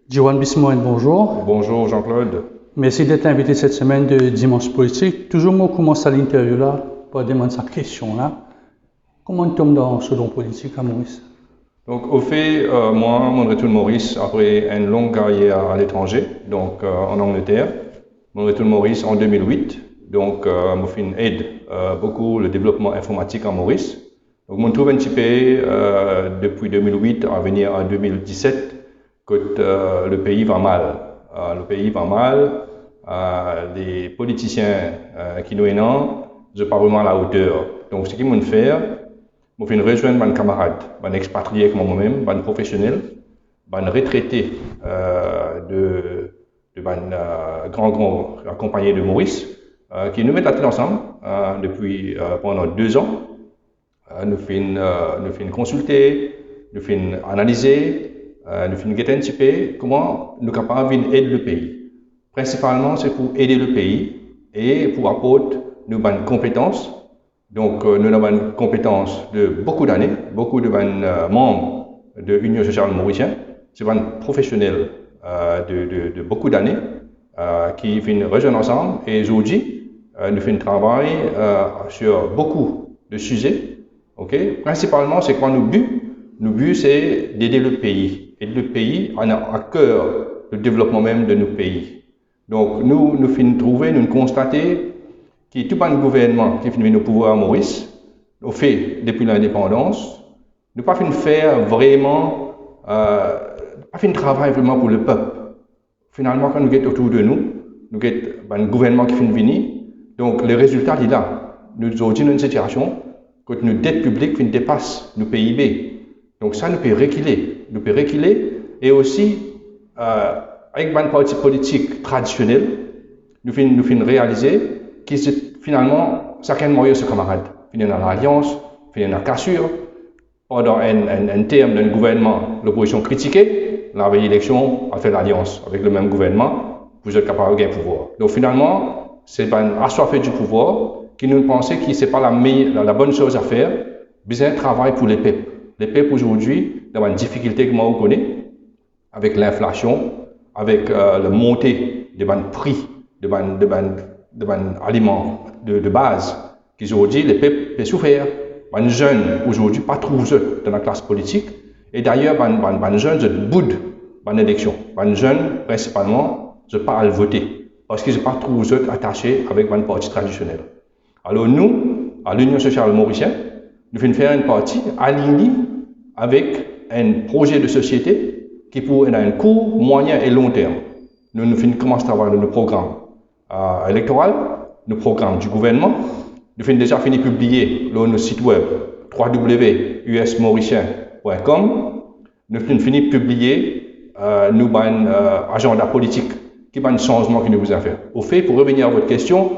Johan Bismoen, bonjour. Bonjour Jean-Claude. Merci d'être invité cette semaine de Dimanche Politique. Toujours, moi, commence à l'interview là, pour demander cette question là. Comment tu tombes dans ce don politique à Maurice? Donc au fait, moi, mon retour de Maurice après une longue carrière à l'étranger, donc en Angleterre. Mon retour de Maurice en 2008, donc m'a fait une aide beaucoup le développement informatique en Maurice. Donc mon trouve un petit peu depuis 2008 à venir en 2017 que le pays va mal. Le pays va mal. Les politiciens qui nous énorment, je pas vraiment à la hauteur. Donc ce qu'ils m'ont fait, je vais rejoindre mes camarades, mes expatriés comme moi-même, mes professionnels, mes retraités de grand compagnie de Maurice, qui nous mettent la tête ensemble depuis pendant 2 ans. Nous faisons consulter, nous faisons analyser, nous faisons guetter un petit peu comment nous sommes capables d'aider le pays. Principalement, c'est pour aider le pays et pour apporter nos bonnes compétences. Donc, nous avons une compétence de beaucoup d'années, beaucoup de membres de l'Union sociale mauricienne, c'est des professionnels de beaucoup d'années qui viennent rejoindre ensemble. Et aujourd'hui, nous faisons un travail sur beaucoup de sujets. Okay? Principalement, c'est quoi nos buts? Nos buts, c'est d'aider le pays. Aider le pays en a à cœur le développement même de nos pays. Donc, nous faisons trouver, nous constater que tout le gouvernement qui finit au pouvoir à Maurice, au fait, depuis l'indépendance, nous pas fait faire vraiment, pas fait un travail vraiment pour le peuple. Finalement, quand nous sommes autour de nous, nous avons un gouvernement qui finit venir, donc le résultat est là. Nous sommes dans une situation que notre dette publique dépasse nos PIB. Donc ça nous peut reculer, et aussi, avec un parti politique traditionnel, nous faisons réaliser que finalement, chacun de ses camarades. Finit dans l'alliance, finit dans la cassure. Pendant un terme d'un gouvernement, l'opposition critiquait, la veille élection, a fait l'alliance avec le même gouvernement, vous êtes capable de gagner le pouvoir. Donc finalement, c'est un assoiffé du pouvoir qui nous pensait que ce n'est pas la bonne chose à faire, besoin de travail pour les peuples. Les peuples aujourd'hui, dans une difficulté que moi je connais, avec l'inflation, avec la montée des prix de aliments de base, qu'aujourd'hui les peuples peuvent souffrir. Les jeunes aujourd'hui pas trop dans la classe politique, et d'ailleurs les jeunes se boudent dans l'élection. Les jeunes principalement ne pas à voter parce qu'ils ne sont pas trop attachés avec un parti traditionnel. Alors nous, à l'Union sociale mauricienne, nous faisons faire une partie alignée avec un projet de société qui pourrait être un court, moyen et long terme. Nous commençons à travailler dans le programme électoral, le programme du gouvernement. Nous avons déjà fini de publier sur notre site web www.usmauricien.com. Nous avons fini de publier nos agenda politique qui est un changement que nous vous avons fait. Au fait, pour revenir à votre question,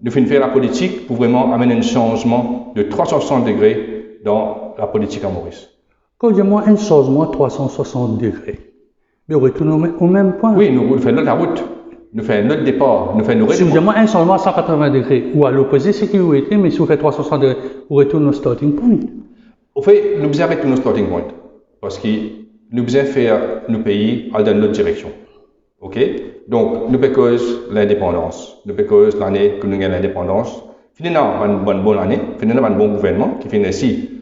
nous faisons faire la politique pour vraiment amener un changement de 360 degrés dans la politique à Maurice. Quand je dis un changement de 360 degrés, mais on retourne au même point. Oui, nous faisons la route. Nous faisons notre départ, nous faisons nos Si vous dites un changement à 180 degrés, ou à l'opposé, c'est qui vous était, mais si vous faites 360 degrés, vous retournez au starting point. Au fait, nous devons arrêter nos starting point, parce que nous devons faire nos pays dans notre direction. Ok? Donc, nous cause l'indépendance, nous cause l'année que nous avons l'indépendance. Finalement, une bonne année, finalement, un bon gouvernement qui finit ici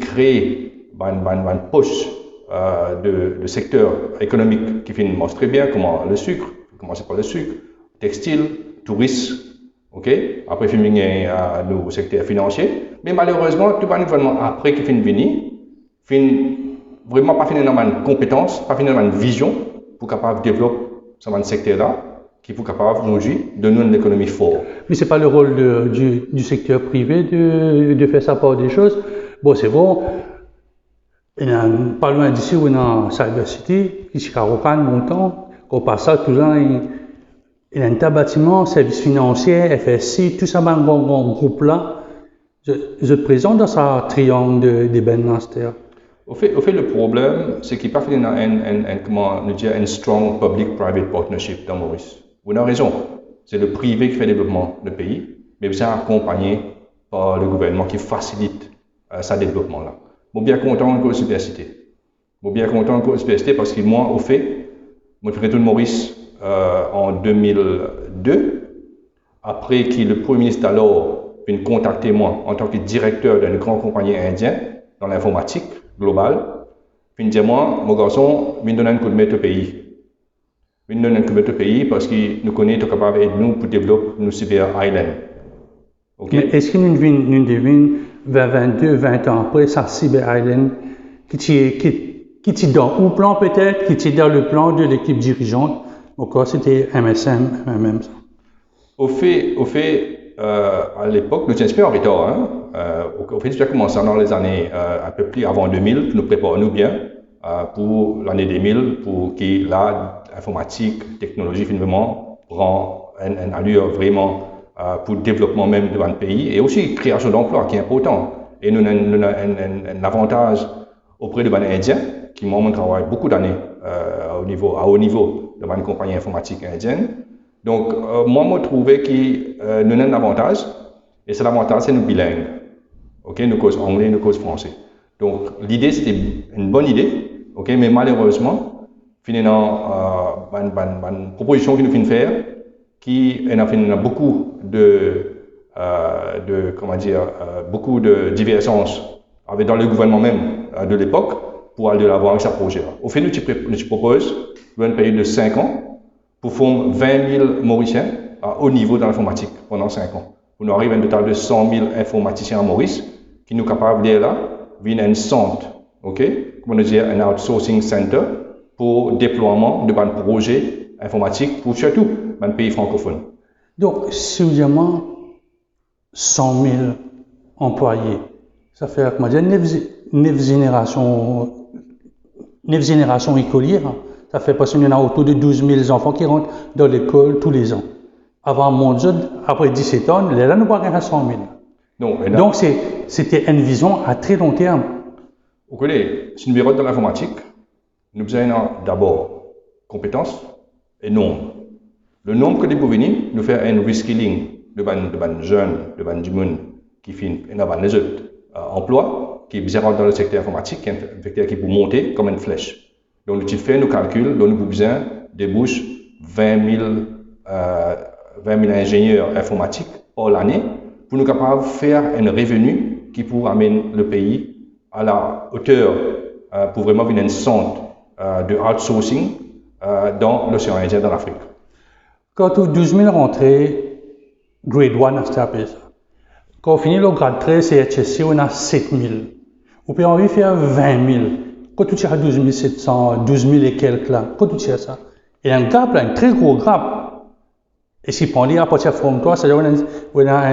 créer une poche de secteur économique qui montre très bien comment le sucre, commencer par le sucre, textile, tourisme, ok? Après, il y a nos secteurs financiers. Mais malheureusement, tout le gouvernement après qui finit venir, vraiment pas finir dans une compétence, pas finir dans une vision pour capable de développer ce secteur-là, qui est capable aujourd'hui de donner une économie forte. Mais ce n'est pas le rôle du secteur privé de faire sa part des choses. Bon, c'est bon. Il y a pas loin d'ici, on a Cyber City, ici à Rocan, montant. Au passage, tout ça, il y a un tas de bâtiments, services financiers, FSI, tout ça, un grand groupe là. Je te présente dans ce triangle des Benmaster. Au fait, le problème, c'est qu'il n'y a pas un strong public-private partnership dans Maurice. Vous avez raison, c'est le privé qui fait le développement du pays, mais vous êtes accompagné par le gouvernement qui facilite ce développement-là. Je suis bien content de la université. Je suis bien content de SPST parce que moi, au fait, je suis retourné Maurice en 2002. Après que le Premier ministre d'alors vienne contacter moi en tant que directeur d'une grande compagnie indienne dans l'informatique globale, il me dit moi, mon garçon, je vais donner un coup de main au pays. Je vais donner un coup de main au pays parce que nous connaissons capable d'aider nous pour développer nos cyber islands. Okay? Mais est-ce que nous devons, 20 ans après, ça cyber island qui est dans le plan peut-être, qui est dans le plan de l'équipe dirigeante, encore c'était MSM. Au fait, à l'époque, nous étions en retard. Hein? Au fait, j'ai commencé dans les années un peu plus avant 2000, nous préparons bien pour l'année 2000, pour que l'informatique, technologie, finalement, prend une allure vraiment pour le développement même de notre pays et aussi création d'emplois qui est important. Et nous avons un avantage auprès de nos Indiens qui m'ont travaillé beaucoup d'années à haut niveau de ma compagnie informatique indienne. Donc, moi, je trouvais que nous avons un avantage, et c'est l'avantage, c'est nous bilingues. Okay? Nous cause anglais, nous cause français. Donc, l'idée, c'était une bonne idée, okay? Mais malheureusement, finalement, une proposition que nous finissons faire, qui a beaucoup beaucoup de divergences avec dans le gouvernement même de l'époque pour aller de l'avant avec ce projet-là. Au fait, nous proposons une période de 5 ans pour former 20 000 Mauriciens à haut niveau dans l'informatique pendant 5 ans. Pour nous arriver à un total de 100 000 informaticiens à Maurice qui nous capables d'aller là, venir un centre, comment dire, un outsourcing center pour déploiement de projets informatiques pour surtout dans le pays francophone. Donc, sérieusement, 100 000 employés, ça fait, comment dire, 9 générations écolières. Ça fait parce qu'il y en a autour de 12 000 enfants qui rentrent dans l'école tous les ans. Avant mon Dieu, après 17 ans, là, nous parlons à 100 000. Donc, c'était une vision à très long terme. Vous connaissez, si nous verrons dans l'informatique, nous avons d'abord compétences et nombre. Le nombre que nous pouvons venir, nous faire un reskilling de jeunes, de monde qui finissent dans les autres emplois, qui rentrent dans le secteur informatique, qui est un secteur qui peut monter comme une flèche. Donc, nous faisons nos calculs, donc nous avons besoin de 20 000 ingénieurs informatiques par l'année pour nous capables de faire un revenu qui pourra amener le pays à la hauteur pour vraiment venir un centre de outsourcing dans l'océan Indien, dans l'Afrique. Quand on a 12 000 rentrées, grade 1 à Staples. Quand on finit le grade 13, CHSC, on a 7 000. On peut envie faire 20 000. Quand tu as 12 700, 12 000 et quelques là, quand tu as ça, il y a un gap là, un très gros gap. Et si on dit à partir de Form 3, c'est-à-dire qu'on a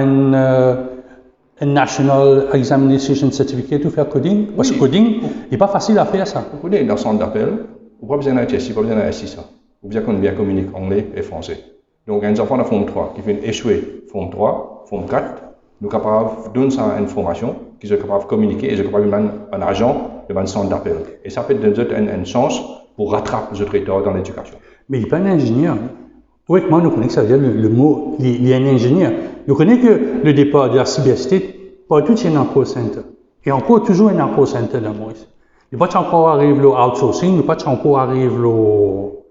un National Examination Certificate pour faire coding. Parce que coding, il n'est pas facile à faire ça. Vous connaissez dans le centre d'appel, vous n'avez pas besoin d'être ici, pas besoin d'être ici. Vous avez besoin qu'on bien communique anglais et français. Donc, un enfant de Form 3 qui fait échouer Form 3, Form 4, nous sommes capables de donner ça une formation, qui sont capables de communiquer et sont capables de donner un agent de un centre d'appel. Et ça peut donner une chance pour rattraper les autres états dans l'éducation. Mais il n'est pas un ingénieur. Oui, moi, nous connaissons ça veut dire le mot, il est un ingénieur. Nous connaissons que le départ de la cybersécurité, partout il y a un call center. Et encore toujours un call center dans Maurice. Il n'y a pas encore arrivé au outsourcing, il n'y a pas encore arrivé au,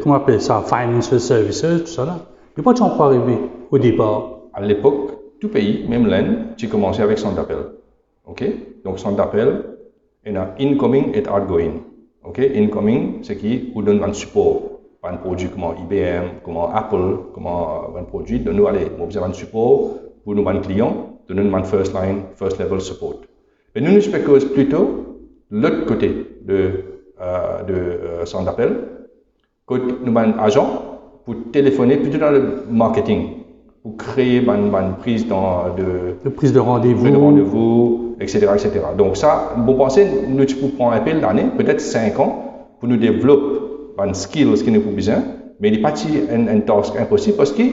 comment on appelle ça, financial services, tout ça là. Il n'y a pas encore arrivé au départ. À l'époque, tout pays, même l'Inde, tu commençais avec centre d'appel. Donc, centre d'appel, il y a incoming et outgoing. Incoming, c'est qui vous donne un support. Un produit comme IBM, comme Apple, comme un produit, de nous aller, nous avons un support pour nos clients, de nous un first level support. Mais nous spéculons plutôt l'autre côté de centre d'appel, que nous avons un agent pour téléphoner plutôt dans le marketing, pour créer une prise de rendez-vous, etc., etc. Donc ça, bon pensez, nous pouvons prendre un peu d'années, peut-être 5 ans, pour nous développer un skill qui nous besoin, mais il n'est pas une task impossible parce que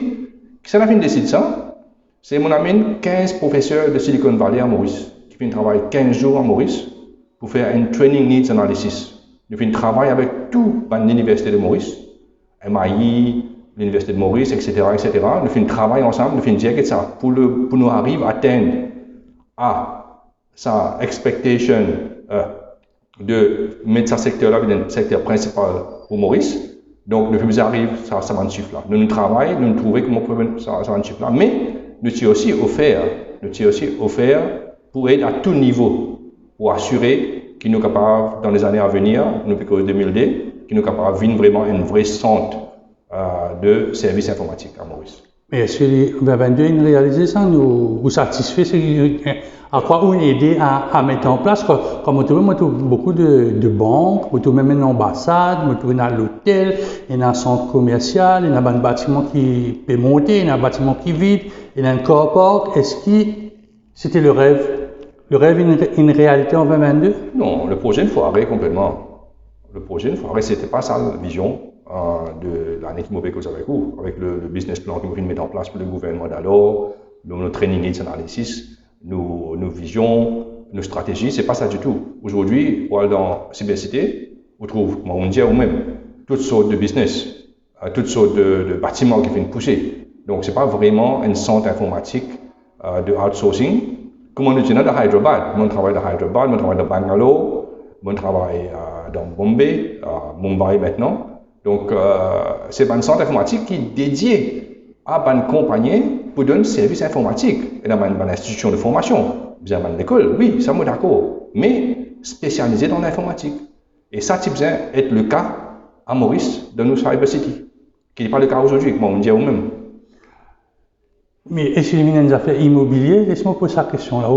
si on a fait décider ça, c'est mon ami 15 professeurs de Silicon Valley à Maurice qui font travailler 15 jours à Maurice pour faire un training needs analysis. Ils font travail avec toute l'université de Maurice, MIT, l'université de Maurice, etc., etc. Nous faisons travail ensemble, nous faisons dire que ça pour nous arriver à atteindre sa expectation de mettre ce secteur-là dans le secteur principal pour Maurice. Donc, le plus arrive, ça va un chiffre là. Nous travaillons, nous trouvons comment on peut ça un chiffre là. Mais, nous sommes aussi offerts pour être à tout niveau, pour assurer qu'ils nous capables, dans les années à venir, nous piquons 2002, qu'ils nous capables de vivre vraiment un vrai centre de services informatiques à Maurice. Mais est-ce que les 2022 ont réalisé ça, nous satisfait, à quoi on aidé à mettre en place, comme on trouve beaucoup de banques, on trouve même une ambassade, on trouve un hôtel, il y a un centre commercial, il y a un bâtiment qui peut monter, il y a un bâtiment qui vide, il y a un car-park. Est-ce que c'était le rêve une réalité en 2022? Non, le projet ne foirait complètement. Le projet ne foirait, c'était pas ça la vision de l'année qui m'a vécu avec vous, avec le business plan que nous venons mettre en place pour le gouvernement d'alors, nos training needs analysis, nos visions, nos stratégies, c'est pas ça du tout. Aujourd'hui, dans cybercité, on trouve, on dit ou même, toutes sortes de business, toutes sortes de bâtiments qui viennent pousser. Donc, c'est pas vraiment un centre informatique de outsourcing. Comme on dit dans Hyderabad, on travaille dans Hyderabad, on travaille dans Bangalore, on travaille dans Bombay, Mumbai maintenant. Donc, c'est un centre informatique qui est dédié à une compagnie pour donner service informatique. Et dans une institution de formation, bien une école, oui, ça me d'accord, mais spécialisé dans l'informatique. Et ça, c'est bien être le cas à Maurice, dans nos Cyber City, qui n'est pas le cas aujourd'hui, comme on dit vous-même. Mais est-ce qu'il y a des affaires immobilières? Laisse-moi poser cette question-là.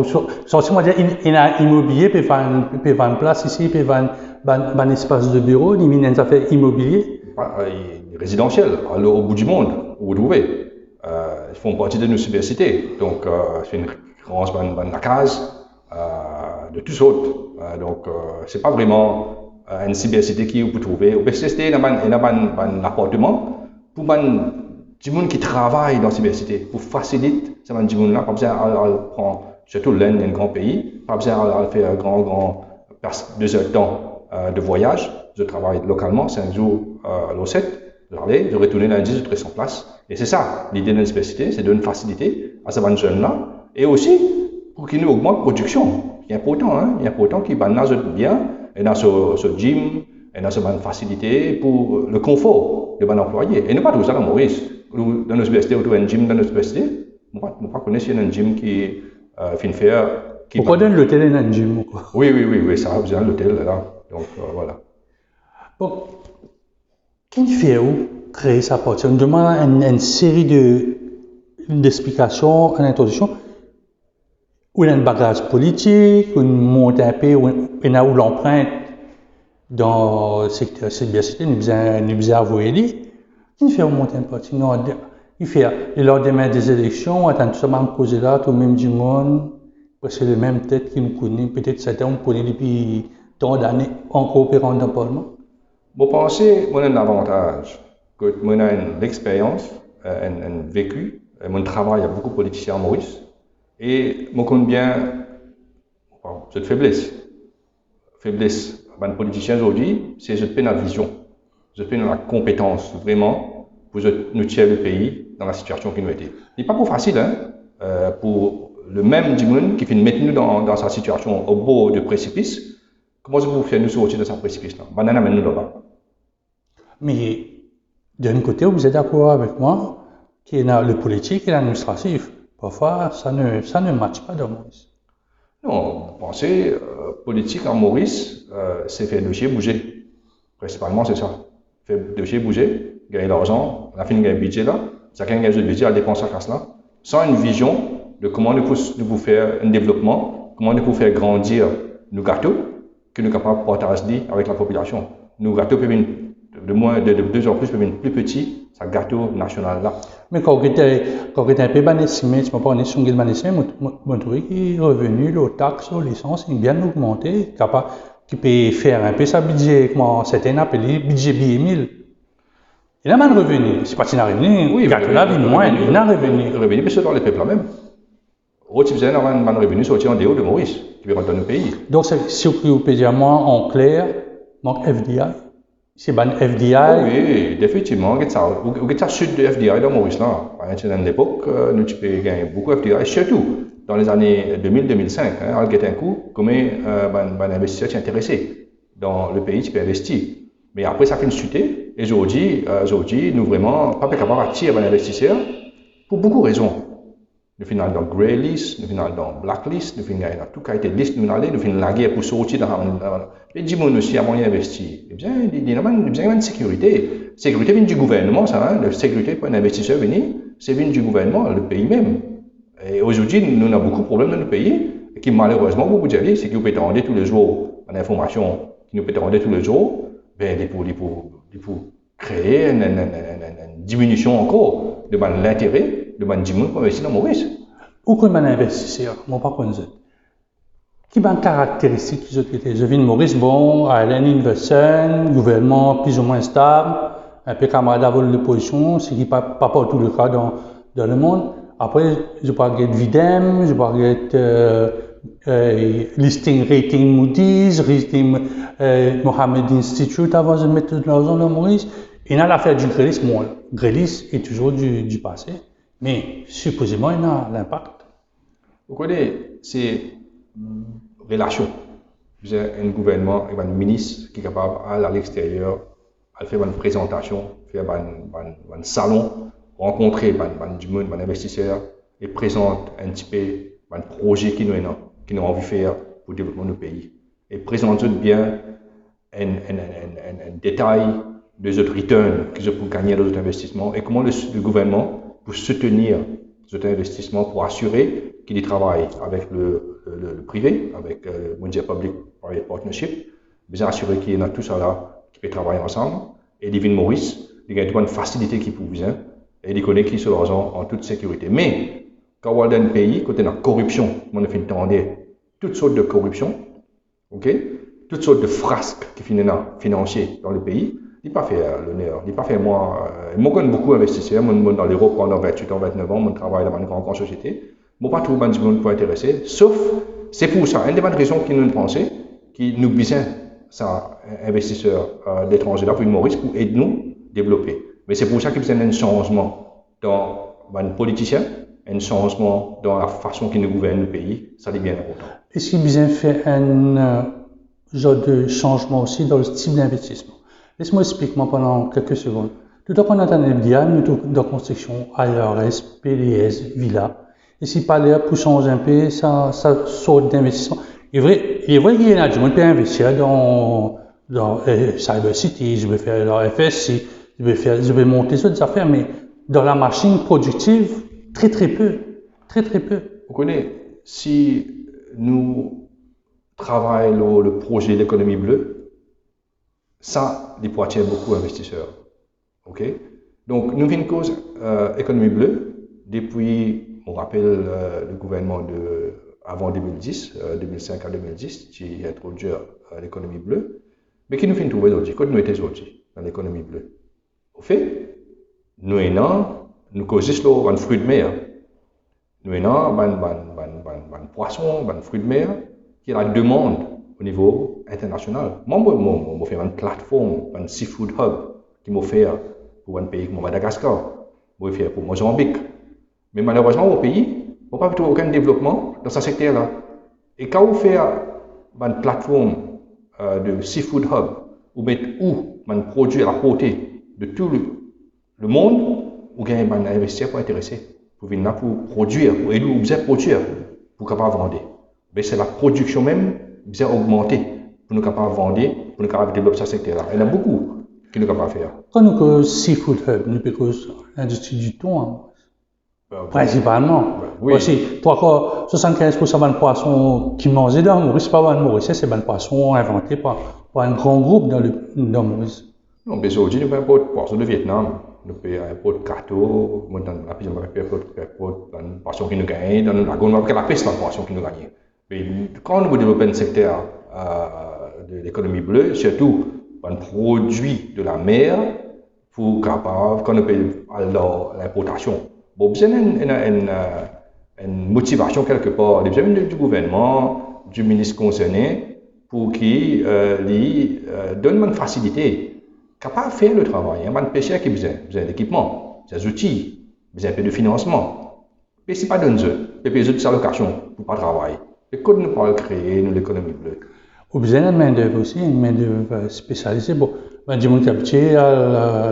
Sortez-moi dire, il y a un immobilier, peut faire une place ici, peut faire un espace de bureau, il y a des affaires immobilières? Résidentiel, au bout du monde, où vous trouvez. Ils font partie de nos cybercités. Donc, c'est une grande case de tous autres. Donc, c'est pas vraiment une cybercité qui vous trouvez. Au PCST, il y a un appartement pour du monde qui travaille dans la cybercité, pour faciliter ce monde-là, pas besoin de prendre, surtout l'Inde, un grand pays, pas besoin de faire un grand 2 heures de temps de voyage. Je travaille localement, 5 jours à l'O7, je retourne lundi, je serai sur place. Et c'est ça, l'idée de l'université, c'est de donner une facilité à ces jeunes-là, et aussi pour qu'ils nous augmentent la production. C'est important, hein? Il est important qu'ils aient bien, et dans ce gym, et dans cette facilité pour le confort de nos employés. Et nous pas tout ça dans Maurice. Dans nos universités, autour d'un gym dans nos universités, nous ne connaissons pas un gym qui fait faire. Pourquoi donner l'hôtel dans un gym? Oui, ça a besoin de l'hôtel là. Donc voilà. Bon, qui fait où créer sa partie? On demande une série d'explications en introduction. Où il y a un bagage politique, une montée un peu, où l'empreinte dans le secteur cybercité, nous besoin avouer. Il fait monter un parti. Non, il fait le lendemain des élections, attend tout ça, même causer là, tout le même du monde, parce que c'est le même tête qui nous connaît, peut-être certains on connaît depuis tant d'années en coopérant dans le Parlement. Vous pensez, moi, j'ai un avantage, que moi, j'ai une expérience, un vécu, mon travail, il y a beaucoup de politiciens à Maurice, et moi, je connais bien cette faiblesse. Faiblesse, les politiciens aujourd'hui, c'est je peine la vision, je peine la compétence, vraiment, pour nous tirer le pays dans la situation qui nous était. Ce n'est pas pour facile, hein, pour le même du monde qui fait mettre nous dans sa situation au bord du précipice. Comment vous faire nous sortir de ce précipice-là? Banana mène nous là-bas. Mais d'un côté, vous êtes d'accord avec moi qu'il y a le politique et l'administratif. Parfois, ça ne matche pas dans Maurice. Non, pensez, politique en Maurice, c'est faire le dossier bouger. Principalement, c'est ça. Faire le dossier bouger, gagner l'argent, on a fini de gagner un budget là, chacun gagne le budget à dépenser à casse là, sans une vision de comment nous pouvons faire un développement, comment nous pouvons faire grandir nos gâteaux, que nous sommes capables de partager avec la population. Nos gâteaux peuvent être de plus en plus plus petits, ce gâteau national là. Mais quand on est un peu banessimé, tu ne peux pas sur le banessimé, je trouve que les revenus, les taxes, les licences, sont bien augmentés, qui peut faire un peu sa budget, comment certains appellent budget billet 1000. Il a mal de revenus, c'est pas qu'il n'a revenu, oui, gâteau là, il moins, il a revenu. Le revenu, mais c'est dans les peuples là même. Autre type d'avoir un revenu sorti en dehors de Maurice, qui va rentrer dans le pays. Donc, si vous pouvez dire moi en clair, donc FDI. C'est ban FDI. Oui, définitivement. Vous êtes sud de FDI dans Maurice là. À l'époque, nous avons gagné beaucoup de FDI, surtout dans les années 2000-2005. On a un coup, comme un investisseur s'est intéressé. dans le pays, tu peux investir. Mais après, ça fait une chuter. Et aujourd'hui, nous vraiment pas capables d'attirer un investisseur pour beaucoup de raisons. Nous finissons dans grey list, nous finissons dans blacklist, nous finissons dans tout qualité de liste, nous finissons la guerre pour sortir dans et dis moi aussi à moyen investir. Eh bien, il y a besoin de sécurité. Sécurité vient du gouvernement, ça, hein? La sécurité pour un investisseur venir, c'est vient du gouvernement, le pays même. Et aujourd'hui, nous avons beaucoup de problèmes dans le pays, et qui malheureusement, beaucoup de gens, c'est qu'ils peuvent attendre tous les jours une information qui nous peut attendre tous les jours, ben, pour créer une diminution encore de l'intérêt de du monde pour investir dans Maurice. Où qu'on un investisseur, mon pas qu'on qui est caractéristique qu'ils ont été. Je viens de Maurice, bon, à l'investissement, gouvernement plus ou moins stable, un peu camarade avant l'opposition, ce qui n'est pas tout le cas dans le monde. Après, je parle de Videm, je parle de listing rating Moody's, rating Mohammed Institute avant de mettre toute l'argent dans Maurice. Il y a l'affaire du Grélis, bon, Grélis est toujours du passé, mais supposément il y a l'impact. Vous connaissez, c'est relation. Vous avez un gouvernement, un ministre qui est capable d'aller à l'extérieur, de faire une présentation, faire un salon, rencontrer du monde, des investisseurs et présente un petit peu un projet qui nous a envie de faire pour le développement de notre pays. Et présente bien un détail des autres returns qu'ils ont pour gagner dans autres investissements et comment le gouvernement peut soutenir ces autres investissements pour assurer qu'il y travaille avec le privé, avec le Mondial Public-Private Partnership, bien assurer qu'il y a tout ça là qui peut travailler ensemble. Et Divine Maurice, il y a une facilité qui peut besoin et il connaît qui sur l'argent en toute sécurité. Mais quand on est dans un pays, quand on a la corruption, on a fait entendre toutes sortes de corruption, ok, toutes sortes de frasques qui finissent financiers dans le pays. Il n'a pas fait l'honneur, il n'a pas fait moi. Moi, je connais beaucoup d'investisseurs, moi dans l'Europe pendant 28 ans, 29 ans, je travaille dans une grande société. Moi, pas tout le monde peut intéresser, sauf, c'est pour ça, une des raisons qui nous pensons, qui nous besoin, ça, investisseurs d'étrangers là, pour une Maurice, pour aider nous développer. Mais c'est pour ça qu'il y a un changement dans les politiciens, un changement dans la façon qu'ils nous gouvernent le pays, ça devient important. Est-ce qu'il y a besoin de faire un genre de changement aussi dans le style d'investissement? Laisse-moi expliquer pendant quelques secondes. Tout à l'heure, on entend bien, nous sommes dans la construction ARS, PDS, Villa. Et si par là, pour changer un peu, ça sort d'investissement. Il est vrai qu'il y a des gens qui peuvent investir dans Cyber City, je vais faire la FSC, je vais monter sur des affaires, mais dans la machine productive, très peu. Vous connaissez, si nous travaillons le projet d'économie bleue, ça, il peut attirer beaucoup d'investisseurs. Ok? Donc, nous avons une cause économie bleue depuis, on rappelle, le gouvernement avant 2010, 2005 à 2010, qui a introduit l'économie bleue, mais qui nous fait trouver aujourd'hui, quand nous étions aujourd'hui dans l'économie bleue. Au fait, nous causons un fruit de mer. Nous avons un poisson, un fruit de mer, qui est la demande au niveau international. Moi, je fais une plateforme, un seafood hub, qui m'a fait pour un pays comme Madagascar, je fais pour Mozambique. Mais malheureusement, au pays, on n'a pas trouvé aucun développement dans ce secteur-là. Et quand on fait une plateforme de seafood hub, on met où un produit à la portée de tout le monde, on gagne un investisseur pour intéresser, pour venir là pour produire, pour aider nous à produire, pour capable vendre. Mais c'est la production même qui a augmenté pour nous capable vendre, pour nous capable développer ce secteur-là. Il y en a beaucoup qui nous capable faire. Quand nous avons seafood hub, nous avons l'industrie du thon, principalement. Oui. Aussi, 75% des poissons qui mangent dans Maurice, pas dans Maurice, c'est des poissons inventés par un grand groupe dans Maurice. Non, mais aujourd'hui, nous avons un poisson de Vietnam. Nous avons un pot de cateau, nous avons un poisson qui nous gagne, dans le lagon, nous avons la pêche dans le poisson qui nous gagne. Mais quand nous développons un secteur de l'économie bleue, surtout un produit de la mer, pour capable, quand on peut l'importation. Bon, il y a une motivation quelque part, il y a du gouvernement, du ministre concerné, pour qu'il donne une facilité. Capable de faire le travail. Il y a un pêcheur qui a besoin d'équipement, des outils, besoin de financement. Mais ce n'est pas d'un jeu. Et puis les autres allocations pour ne pas travailler. Et quand nous parlons de créer l'économie bleue. Ou besoin de main-d'œuvre aussi, une main-d'œuvre spécialisée. Bon, ben, du monde qui habitué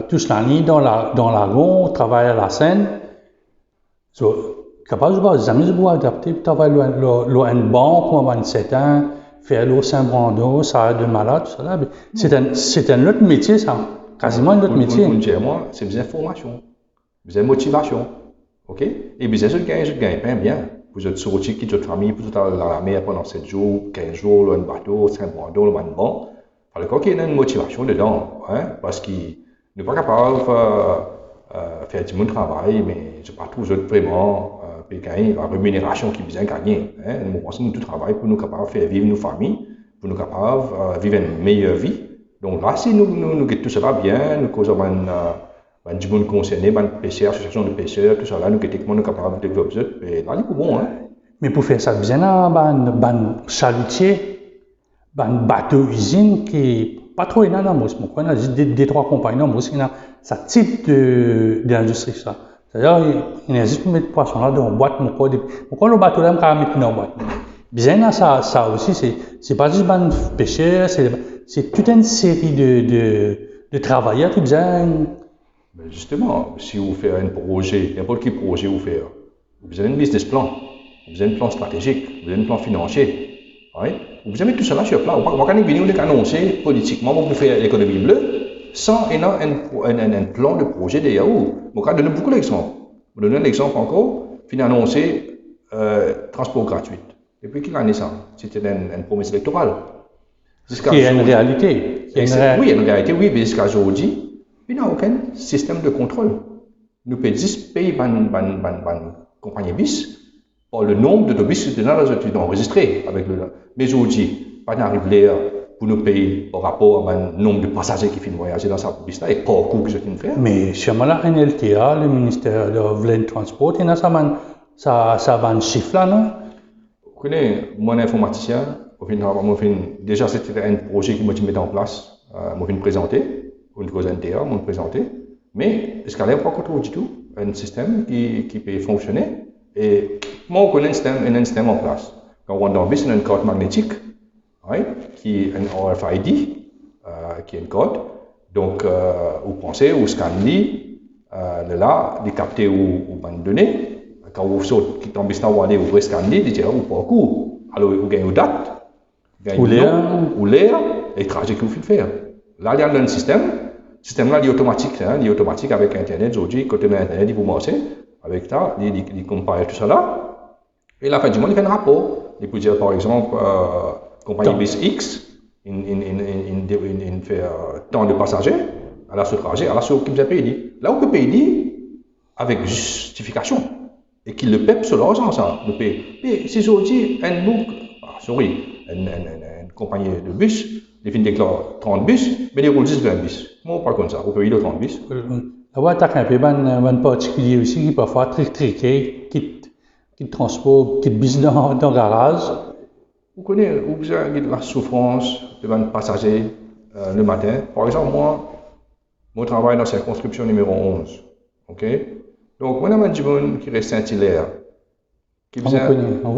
toute l'année dans lagon, travaille à la Seine. Capable de voir, les amis de adapter, travailler dans une banque, ou un certain, faire l'eau Saint-Brando, ça a de malade, tout ça là. C'est un autre métier, ça. Quasiment un autre métier. Moi, c'est besoin de formation, besoin de motivation. OK? Et besoin de gagner pas bien. Vous êtes sorti, quitter votre famille, vous êtes dans la mer pendant 7 jours, 15 jours, un bateau, Saint-Brando, le banc. Il faut qu'il y ait une motivation dedans, hein? Parce qu'il n'est pas capable de faire du bon travail, mais je ne sais pas toujours vraiment gagner la rémunération qui besoin de gagner. Hein? Nous pensons que tout travail pour nous capables de faire vivre nos familles, pour nous capables de vivre une meilleure vie. Donc là, si nous tout ça va bien, nous causons du monde concerné, pêcheurs, association de pêcheurs, tout ça là, nous sommes capables de développer, et là, c'est bon, hein. Mais pour faire ça, bien là, un chalutier, un bateau usine qui pas trop énorme, on a juste des trois compagnies, ça type d'industrie ça. C'est-à-dire, il existe pour mettre poisson là dans une boîte, pourquoi le bateau là, on peut mettre dans une boîte. Bien là, ça aussi, c'est pas juste un pêcheur, c'est toute une série de travailleurs qui disent. Mais justement, si vous faites un projet, n'importe quel projet vous faites, vous avez un business plan, vous avez un plan stratégique, vous avez un plan financier. Ouais? Vous avez tout cela sur place. Vous ne pouvez pas annoncer politiquement que vous faites l'économie bleue sans un plan de projet derrière vous. Je vais donner beaucoup d'exemples. Je vais donner l'exemple encore, puis annoncer transport gratuit. Et puis, qui a ça? C'était une promesse électorale. Qui est une réalité. Oui, il y a une réalité, oui, mais jusqu'à aujourd'hui, il n'y a aucun système de contrôle. Nous pouvons juste payer une compagnie bis par le nombre de bis qui sont enregistrés avec le. Mais aujourd'hui, pas d'arriver là pour nous payer par rapport au nombre de passagers qui viennent voyager dans cette bis-là et pas au coût que je viens de faire. Mais chez moi, la NLTA, le ministère de l'Transport, il y a ça va un chiffre là, non? Vous connaissez, moi, un informaticien, déjà c'était un projet qui m'a mis en place, je viens présenter. Une cause NTA, on présenter, mais est-ce qu'elle n'est pas contrôlée du tout un système qui peut fonctionner et moi on connaît un système en place. Quand on rentre dans le bus, on a une carte magnétique qui est un RFID qui est une code. Donc vous pensez, vous scannez là, vous captez ou bonnes données. Quand vous sautez dans le bus, vous allez vous scanner, vous dites ou pas court. Alors vous gagnez une date, vous gagnez l'air et le trajet que vous faites faire. Là, il y a un système. Le système là, il est automatique avec Internet. Aujourd'hui, côté de Internet, il vous marchez avec ça, il compare tout ça là. Et la fin du monde, il fait un rapport. Il peut dire, par exemple, compagnie bis X, il fait tant de passagers à la sur trajet, à la sur qui vous a payé. Là, on peut payer avec justification. Et qu'il le paie sur l'argent, ça. Le paye. Et si aujourd'hui, une compagnie de bus, ils finissent déclarent 30 bus, mais ils roulent 10-20 bus. Moi, pas comme ça, on peut payer le 30 bus. Là, tu as un peu un particulier aussi qui parfois triqué, qui transporte, qui bus dans le garage. Vous connaissez, vous avez la souffrance de un passager le matin. Par exemple, moi, travaille dans la circonscription numéro 11. OK? Donc, moi, j'ai un monde qui reste Saint-Hilaire.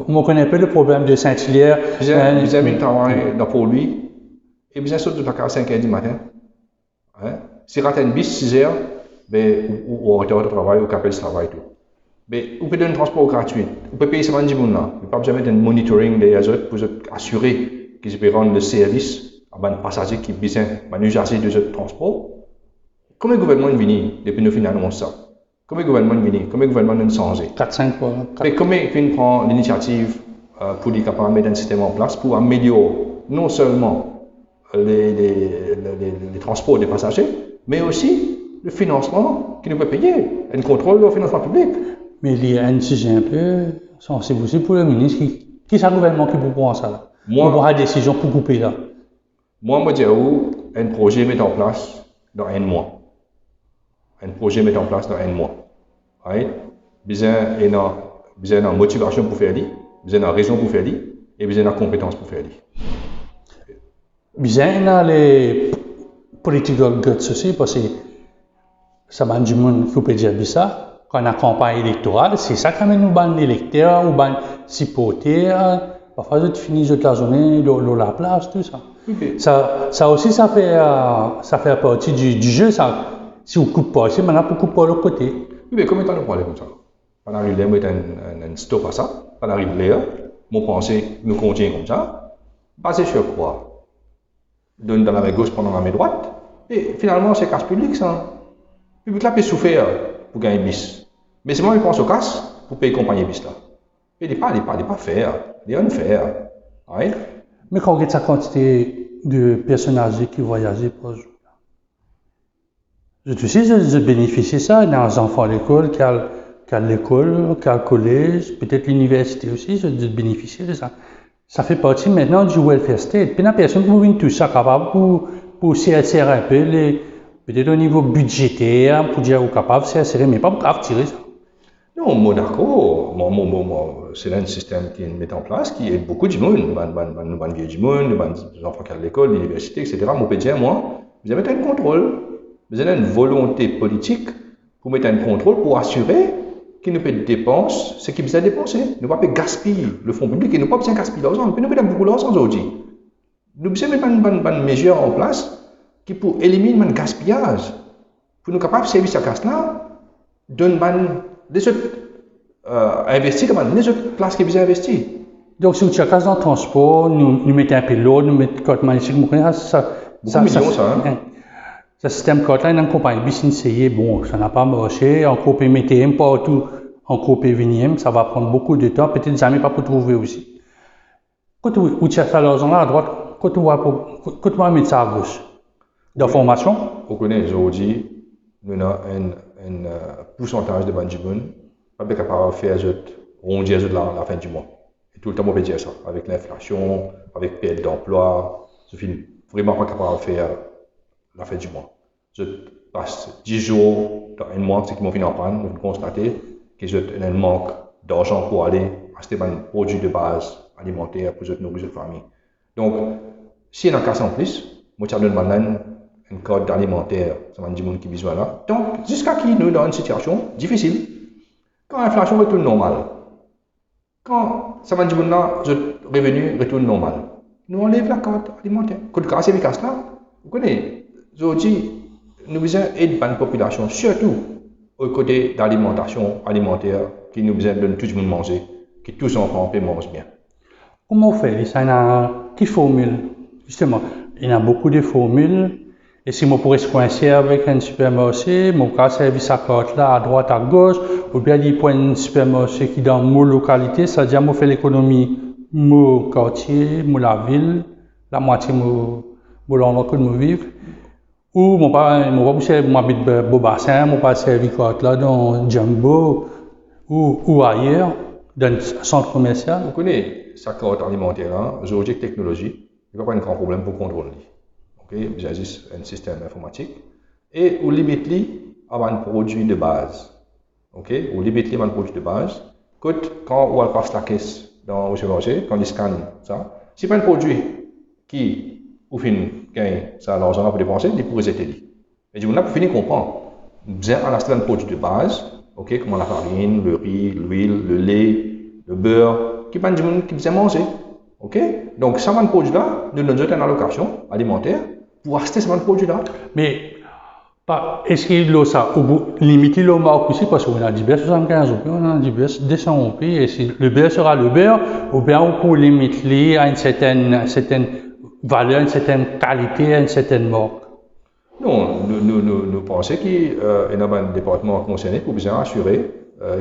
On connaît un peu le problème de Saint-Hilaire. Vous avez un travail pour lui. Et bien sûr, de la à 5h du matin. Hein? Si rate une bis 6h, ou en retard de travail, ou capel de travail tout. Mais vous pouvez donner un transport gratuit. Vous pouvez payer ce monde là. Vous ne pouvez pas jamais un monitoring des autres pour assurer qu'ils peuvent rendre le service à un passager qui besoin un usager de ce transport. Comment le gouvernement vient depuis nous annonce ça? Comment le gouvernement vient? Comment le gouvernement nous change? 4-5 fois. Mais comment il prend l'initiative pour être capable de mettre un système en place pour améliorer non seulement les transports des passagers, mais aussi le financement qui nous peut payer, un contrôle du financement public. Mais il y a un sujet un peu sensible aussi pour le ministre. Qui est le gouvernement qui peut prendre ça là? Pour prendre la décision pour couper là? Moi, je dis un projet met en place dans un mois. Un projet met en place dans un mois. Right? Besoin de motivation pour faire ça, besoin de raison pour faire ça, et besoin de compétences pour faire ça. Besoin de les political guts aussi, parce que ça m'a du monde qui peut dire ça. Quand on a une campagne électorale, c'est ça qui amène nous ban l'électeur ou ban supporter Parfois, je finis toute la journée, la place, tout ça. Oui, Ça aussi, ça fait partie du jeu, ça. Si on coupe pas ici, maintenant, on coupe pas l'autre côté. oui, mais combien de temps nous parlons comme ça? On arrive là, on met un stop à ça. On arrive là, mon pensée nous contient comme ça. Basé sur quoi? Donne dans la main gauche pendant la main droite. Et finalement, c'est casse public, ça. Le public là peut souffrir pour gagner bis. Mais c'est moi qui pense au casse pour payer compagnie bis là. Il n'est pas fair. Il est unfair. Right? Mais quand on regarde sa quantité de personnes âgées qui voyagent par jour, je sais, je bénéficie de ça. Il y a des enfants à l'école, qui a l'école, qui a le collège, peut-être l'université aussi, je bénéficie de ça. Ça fait partie maintenant du welfare state. Puis la personne qui veut tout ça capable pour serrer un peu, peut-être au niveau budgétaire, pour dire capable de serrer, mais pas pour tirer ça. Non, moi d'accord. C'est un système qui est mis en place qui aide beaucoup de monde. Nous vieux du monde, les enfants qui ont l'école, l'université, etc. Moi, je peux dire, vous avez un contrôle. Vous avez une volonté politique pour mettre un contrôle pour assurer qu'il ne peut dépenser ce qu'il besoin dépenser. Nous ne pouvons pas gaspiller le fonds public et nous ne pouvons pas gaspiller l'argent. Nous pouvons beaucoup d'argent aujourd'hui. Nous devons mettre une mesure en place qui pour éliminer le gaspillage. Pour nous capables de servir cette casse-là, donne les autres investir dans les autres places qui besoin investir. Donc, si vous avez dans le transport, nous mettons un peu l'eau, nous mettons code magnétique, ce système code là, il y a une compagnie business, bon, ça n'a pas marché, on coupe MTM partout, on coupe VNM, ça va prendre beaucoup de temps, peut-être jamais pas pour trouver aussi. Quand vous cherchez l'argent là à droite, quand vous va mettre ça à gauche, de formation. Vous connaissez aujourd'hui, nous avons un pourcentage de banjibun, pas capable de faire rondir la fin du mois. Et tout le temps, on peut dire ça, avec l'inflation, avec perte d'emploi, je suis vraiment pas capable de faire la fin du mois. Je passe 10 jours dans un mois, c'est qu'ils m'ont fini en panne, je constater que j'ai un manque d'argent pour aller acheter des produits de base alimentaire pour nourrir la famille. Donc, si il y a un cas en plus, moi, je donne un code alimentaire, ça m'a dit monde qui besoin là. Donc, jusqu'à qui nous dans une situation difficile, quand l'inflation retourne normale, quand ça m'a dit monde là, le revenu retourne normal, nous enlève la carte alimentaire. Quand le cas est efficace là, vous connaissez. Aujourd'hui, nous besoin aider la population, surtout au côté d'alimentation alimentaire, qui nous besoin de tout le monde manger, que tous les enfants peuvent manger bien. Comment on fait? Il y a quelle formule? Justement, il y a beaucoup de formules. Et si on pourrait se coincer avec un supermarché, mon cas servir sa carte là à droite, à gauche, ou bien il prend un supermarché qui est dans mon localité, c'est-à-dire moi fait l'économie mon quartier, la ville, la moitié mon l'endroit que nous vivons. Ou mon pas m'habite Beaubassin, mon pas servi carte là dans Jumbo ou ailleurs, dans un centre commercial. Vous connaissez sa carte alimentaire là, aujourd'hui avec technologie, il n'y a pas un grand problème pour contrôler. Okay? Vous avez un système informatique et vous limitez à un produit de base. Okay? Vous limitez à un produit de base. Quand on passe la caisse dans le supermarché, quand il scanne ça, si pas un produit qui ou fin gagne ça l'argent pour dépenser, il pourrait être dit. Et du coup, on a pour finir comprendre. Vous avez un produit de base, ok, comme la farine, le riz, l'huile, le lait, le beurre, qui besoin manger. Ok? Donc, ça, un produit là, nous donnons une allocation alimentaire pour acheter ce produit là. Mais, est-ce qu'il y a ça, limiter le marque aussi, parce qu'on a du beurre 75 roupies, on a du beurre 200 roupies, et si le beurre sera le beurre, ou bien on peut limiter à une certaine valeur, une certaine qualité, une certaine marque. Non, nous pensons qu'il y a un département concerné pour bien assurer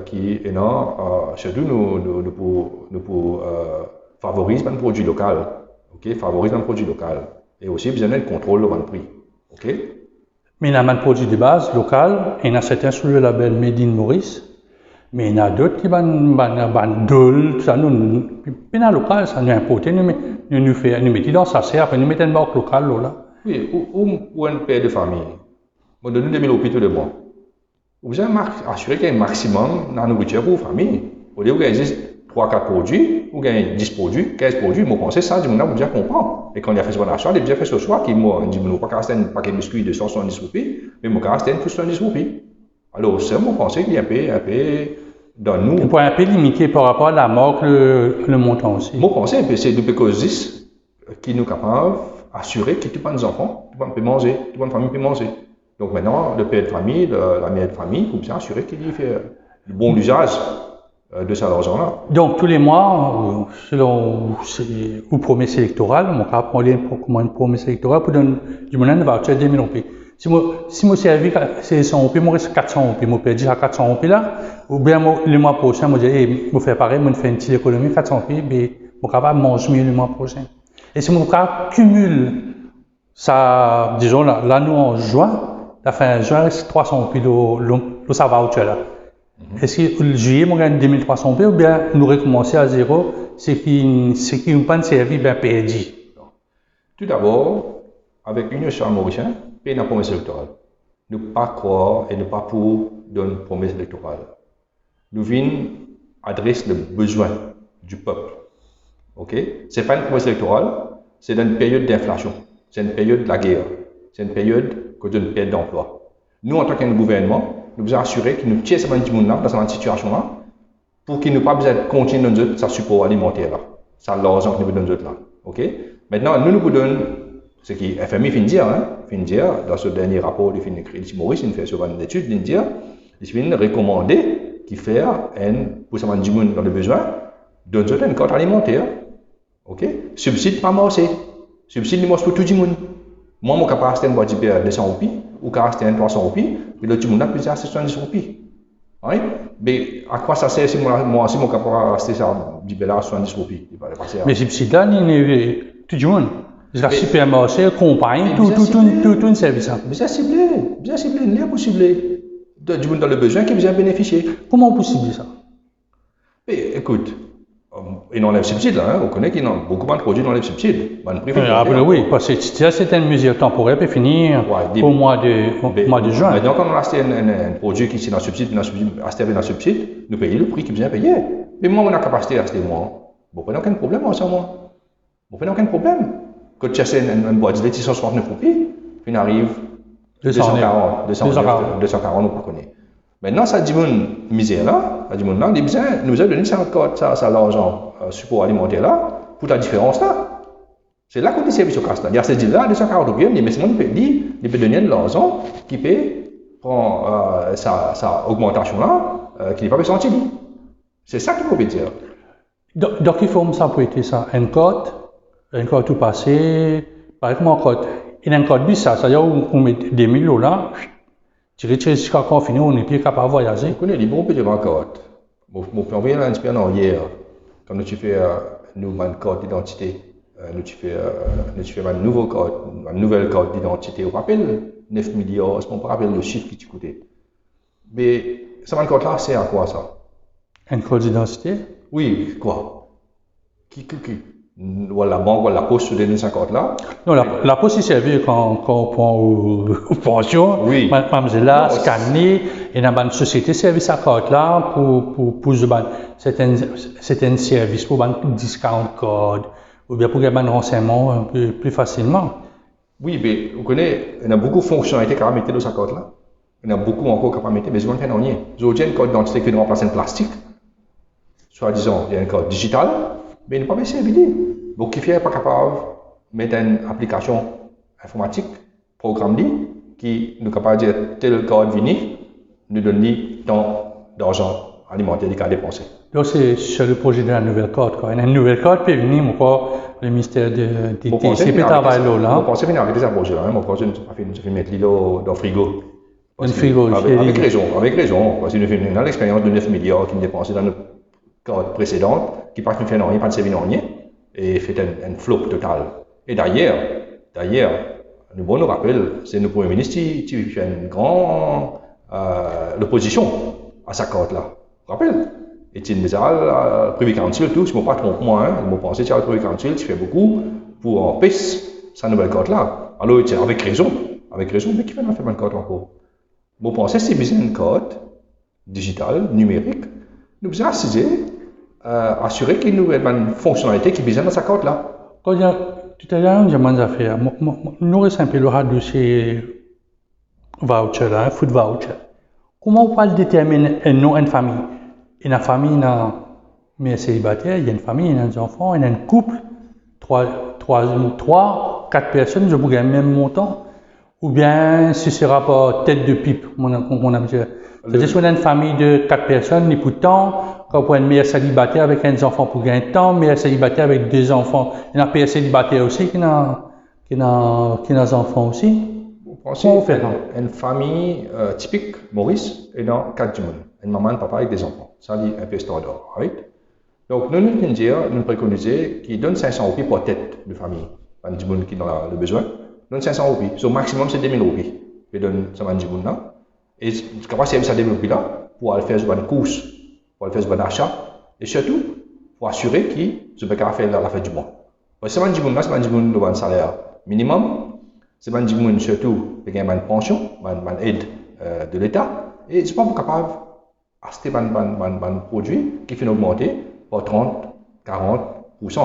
qu'il y a, surtout nous pour favoriser un produit local, ok, favorise un produit local, et aussi besoin d'un contrôle de prix, ok. Mais il y a un produit de base local, il y en a certains sous le label Made in Maurice, mais il y en a d'autres qui ban dol, ça nous dans local, ça nous importe, nous mettons dans sa serre, après nous mettons une marque locale là. Oui, ou un père de famille, on donne 2000 hôpitaux de mois. Vous avez assuré qu'il y a un maximum de nourriture pour la famille. Au lieu de gagner 3-4 produits, ou gagner 10 produits, 15 produits, vous pensez ça, vous avez déjà compris. Et quand il a fait son achat, il a déjà fait ce choix, qu'il m'a dit, vous pas un paquet de biscuits de 170 roupies, mais vous avez un pour 70 roupies. Alors, ça, vous pensez qu'il y a un peu dans nous. Vous pouvez un peu limiter par rapport à la marque, le montant aussi. Mon pensée, c'est depuis que 10 qui nous capable d'assurer que tous les enfants, tout le monde peut manger, toute la famille peut manger. Donc maintenant, le père de famille, la mère de famille, pour bien assurer qu'il fait le bon usage de cet argent-là. Donc tous les mois, selon ou promesse électorale, on va prendre une promesse électorale pour donner du monnaie de voucher 2000 euros. Si moi servi c'est 100 euros, moi reste 400 euros, moi perds déjà 400 euros là, ou bien le mois prochain, moi dis, moi faire pareil, moi faire une petite économie 400 euros, mais moi capable manger mieux le mois prochain. Et si moi cumule ça, disons là nous en juin, la fin juin reste 300 euros le ça voucher là. Est-ce que le juillet, on gagne 2300 euros ou bien nous recommencer à zéro, ce qui nous pas servi bien perdu? Tout d'abord, avec l'Union sociale mauricienne, paye une promesse électorale. Nous ne pas croire et ne pas pour donner une promesse électorale. Nous venons adresser le besoin du peuple. Ok? Ce n'est pas une promesse électorale, c'est dans une période d'inflation, c'est une période de la guerre, c'est une période que de perte d'emploi. Nous, en tant que gouvernement, nous devons assurer que nous tirons ce monde dans cette situation-là pour qu'il nous pas besoin de continuer dans notre support alimentaire là. C'est l'argent que nous donnons là. Ok? Maintenant, nous pouvons donner ce qui FMI fin dire, dans ce dernier rapport de Crédit Maurice, il fait sur une étude, il dit, il recommander qu'il fait pour ce monde dans le besoin, donner une carte alimentaire. Ok? Subside pas marché. Subside nous marche pour tout le monde. Moi, mon capacité de boire 200 roupies, ou capacité de 300 roupies, mais le tout le monde a plus de 70 roupies. Oui? Mais à quoi ça sert si moi aussi mon capacité de 70 roupies? Mais subside là, il y a tout le monde. Le supermarché, compagnie, tout un service. Bien ciblé, il y a possible du monde dans le besoin qui vient bénéficier. Comment on peut cibler ça? Mais écoute, et dans les subsides, là, on connaît qu'il y a beaucoup de produits dans les subsides. Oui, parce que c'est une mesure temporaire pour finir au mois de juin. Maintenant, quand on a acheté un produit qui est dans le subside, dans le subside, nous payons le prix qui vient payer. Mais moi, on a la capacité d'acheter moins. Bon, pas aucun problème en ce moment. Bon, pas aucun problème. Quand tu achètes une boîte de lait 669 roupies, puis on arrive 240, on peut connaître. Maintenant, ça dit une misère là, ça dit une langue, nous a donné ça l'argent support alimentaire là, pour la différence là. C'est là qu'on dit service au castan. Il y a ces là 240 roupies, mais sinon il peut donner de l'argent qui peut prendre sa augmentation là, qui n'est pas sentir. C'est ça qu'il faut dire. Dans quelle forme ça peut être ça? Un code tout passé, par exemple, un code. Il y a un code bis, c'est-à-dire on met des millions là, tu retires jusqu'à quand fini, on n'est plus capable de voyager. Je connais les bons petits code. Mon premier inspirant hier, quand tu fais un code d'identité, tu fais un nouvel code d'identité. On rappelle 9 milliards, on peut rappeler le chiffre qui tu coûtait. Mais ce code là, c'est à quoi ça? Un code d'identité? Oui, quoi? Qui? La banque ou la poste sur les 50 là. Non, la poste, il servait quand on prend aux pensions. Oui. Madame là, scanner, et dans une société service à carte là pour c'est un service pour un discount code ou bien pour gagner un renseignement un peu plus facilement. Oui, mais vous connaissez, il y a beaucoup de fonctionnalités qu'on mettre dans sa carte là. Il y a beaucoup encore qu'on mettre, mais je ne sais pas rien. Aujourd'hui, il y a un code d'identité qui doit remplacer un plastique. Soit disant, il y a un code digital. Mais il n'est pas bien servi. Donc, qui n'est pas capable de mettre une application informatique, programme qui nous est capable de dire tel code venu, nous donne tant d'argent alimentaire qu'il a dépensé. Donc, c'est sur le projet de la nouvelle carte. Quand il y a une nouvelle carte, peut venir le ministère de TTC peut travailler là. Je pense que c'est arrêté ce projet-là. Je pense que je vais mettre dans le frigo. Un frigo, avec raison. Parce que nous avons l'expérience de 9 milliards qui nous dépensé dans notre carte précédente, qui pas fait rien, pas de service rien, et fait un flop total. Et d'ailleurs, nous rappelle, c'est le Premier ministre qui fait une grande opposition à sa carte là. Vous rappelez? Étienne Bézal, Privy Council, tout, si je ne me trompe moi, je pense que le Privy Council qui fait beaucoup pour empêcher sa nouvelle carte là. Alors, avec raison, mais qui fait une carte encore? Je pense que c'est besoin d'une carte digitale, numérique, nous devons assurer qu'il nous ait une fonctionnalité qui est besoin dans sa carte là. Tout à l'heure, on a des affaires. Nous avons un peu le dossier voucher, food voucher. Comment on peut déterminer un nom, une famille? il y a une famille, mais célibataire, il y a une famille, il y a des enfants, il y a un couple, 4 personnes, je vous gagne même montant, ou bien ce sera pas tête de pipe, on a dit. C'est-à-dire qu'on a une famille de 4 personnes, ni pour temps, quand on a une mère célibataire avec un enfant pour gagner temps, mère célibataire avec 2 enfants. Il y a un père célibataire aussi qui a des enfants aussi. Vous pensez une famille typique, Maurice, et dans 4 du monde. Une maman et papa avec des enfants. Ça, c'est un peu standard, right? Donc, nous préconisons qu'ils donnent 500 roupies pour tête de famille. Un du monde qui est dans le besoin. Donne 500 roupies. Au maximum, c'est 2000 roupies. Ils donnent ça à du monde là. Et capable de ça développer là pour aller faire une course, pour aller faire un achat, et surtout pour assurer qu'ils peuvent faire la fête du mois. Parce que c'est un là, c'est un salaire minimum, c'est un surtout qui a une pension, une aide de l'État, et c'est pas capable d'acheter un produit qui fait augmenter par 30-40%.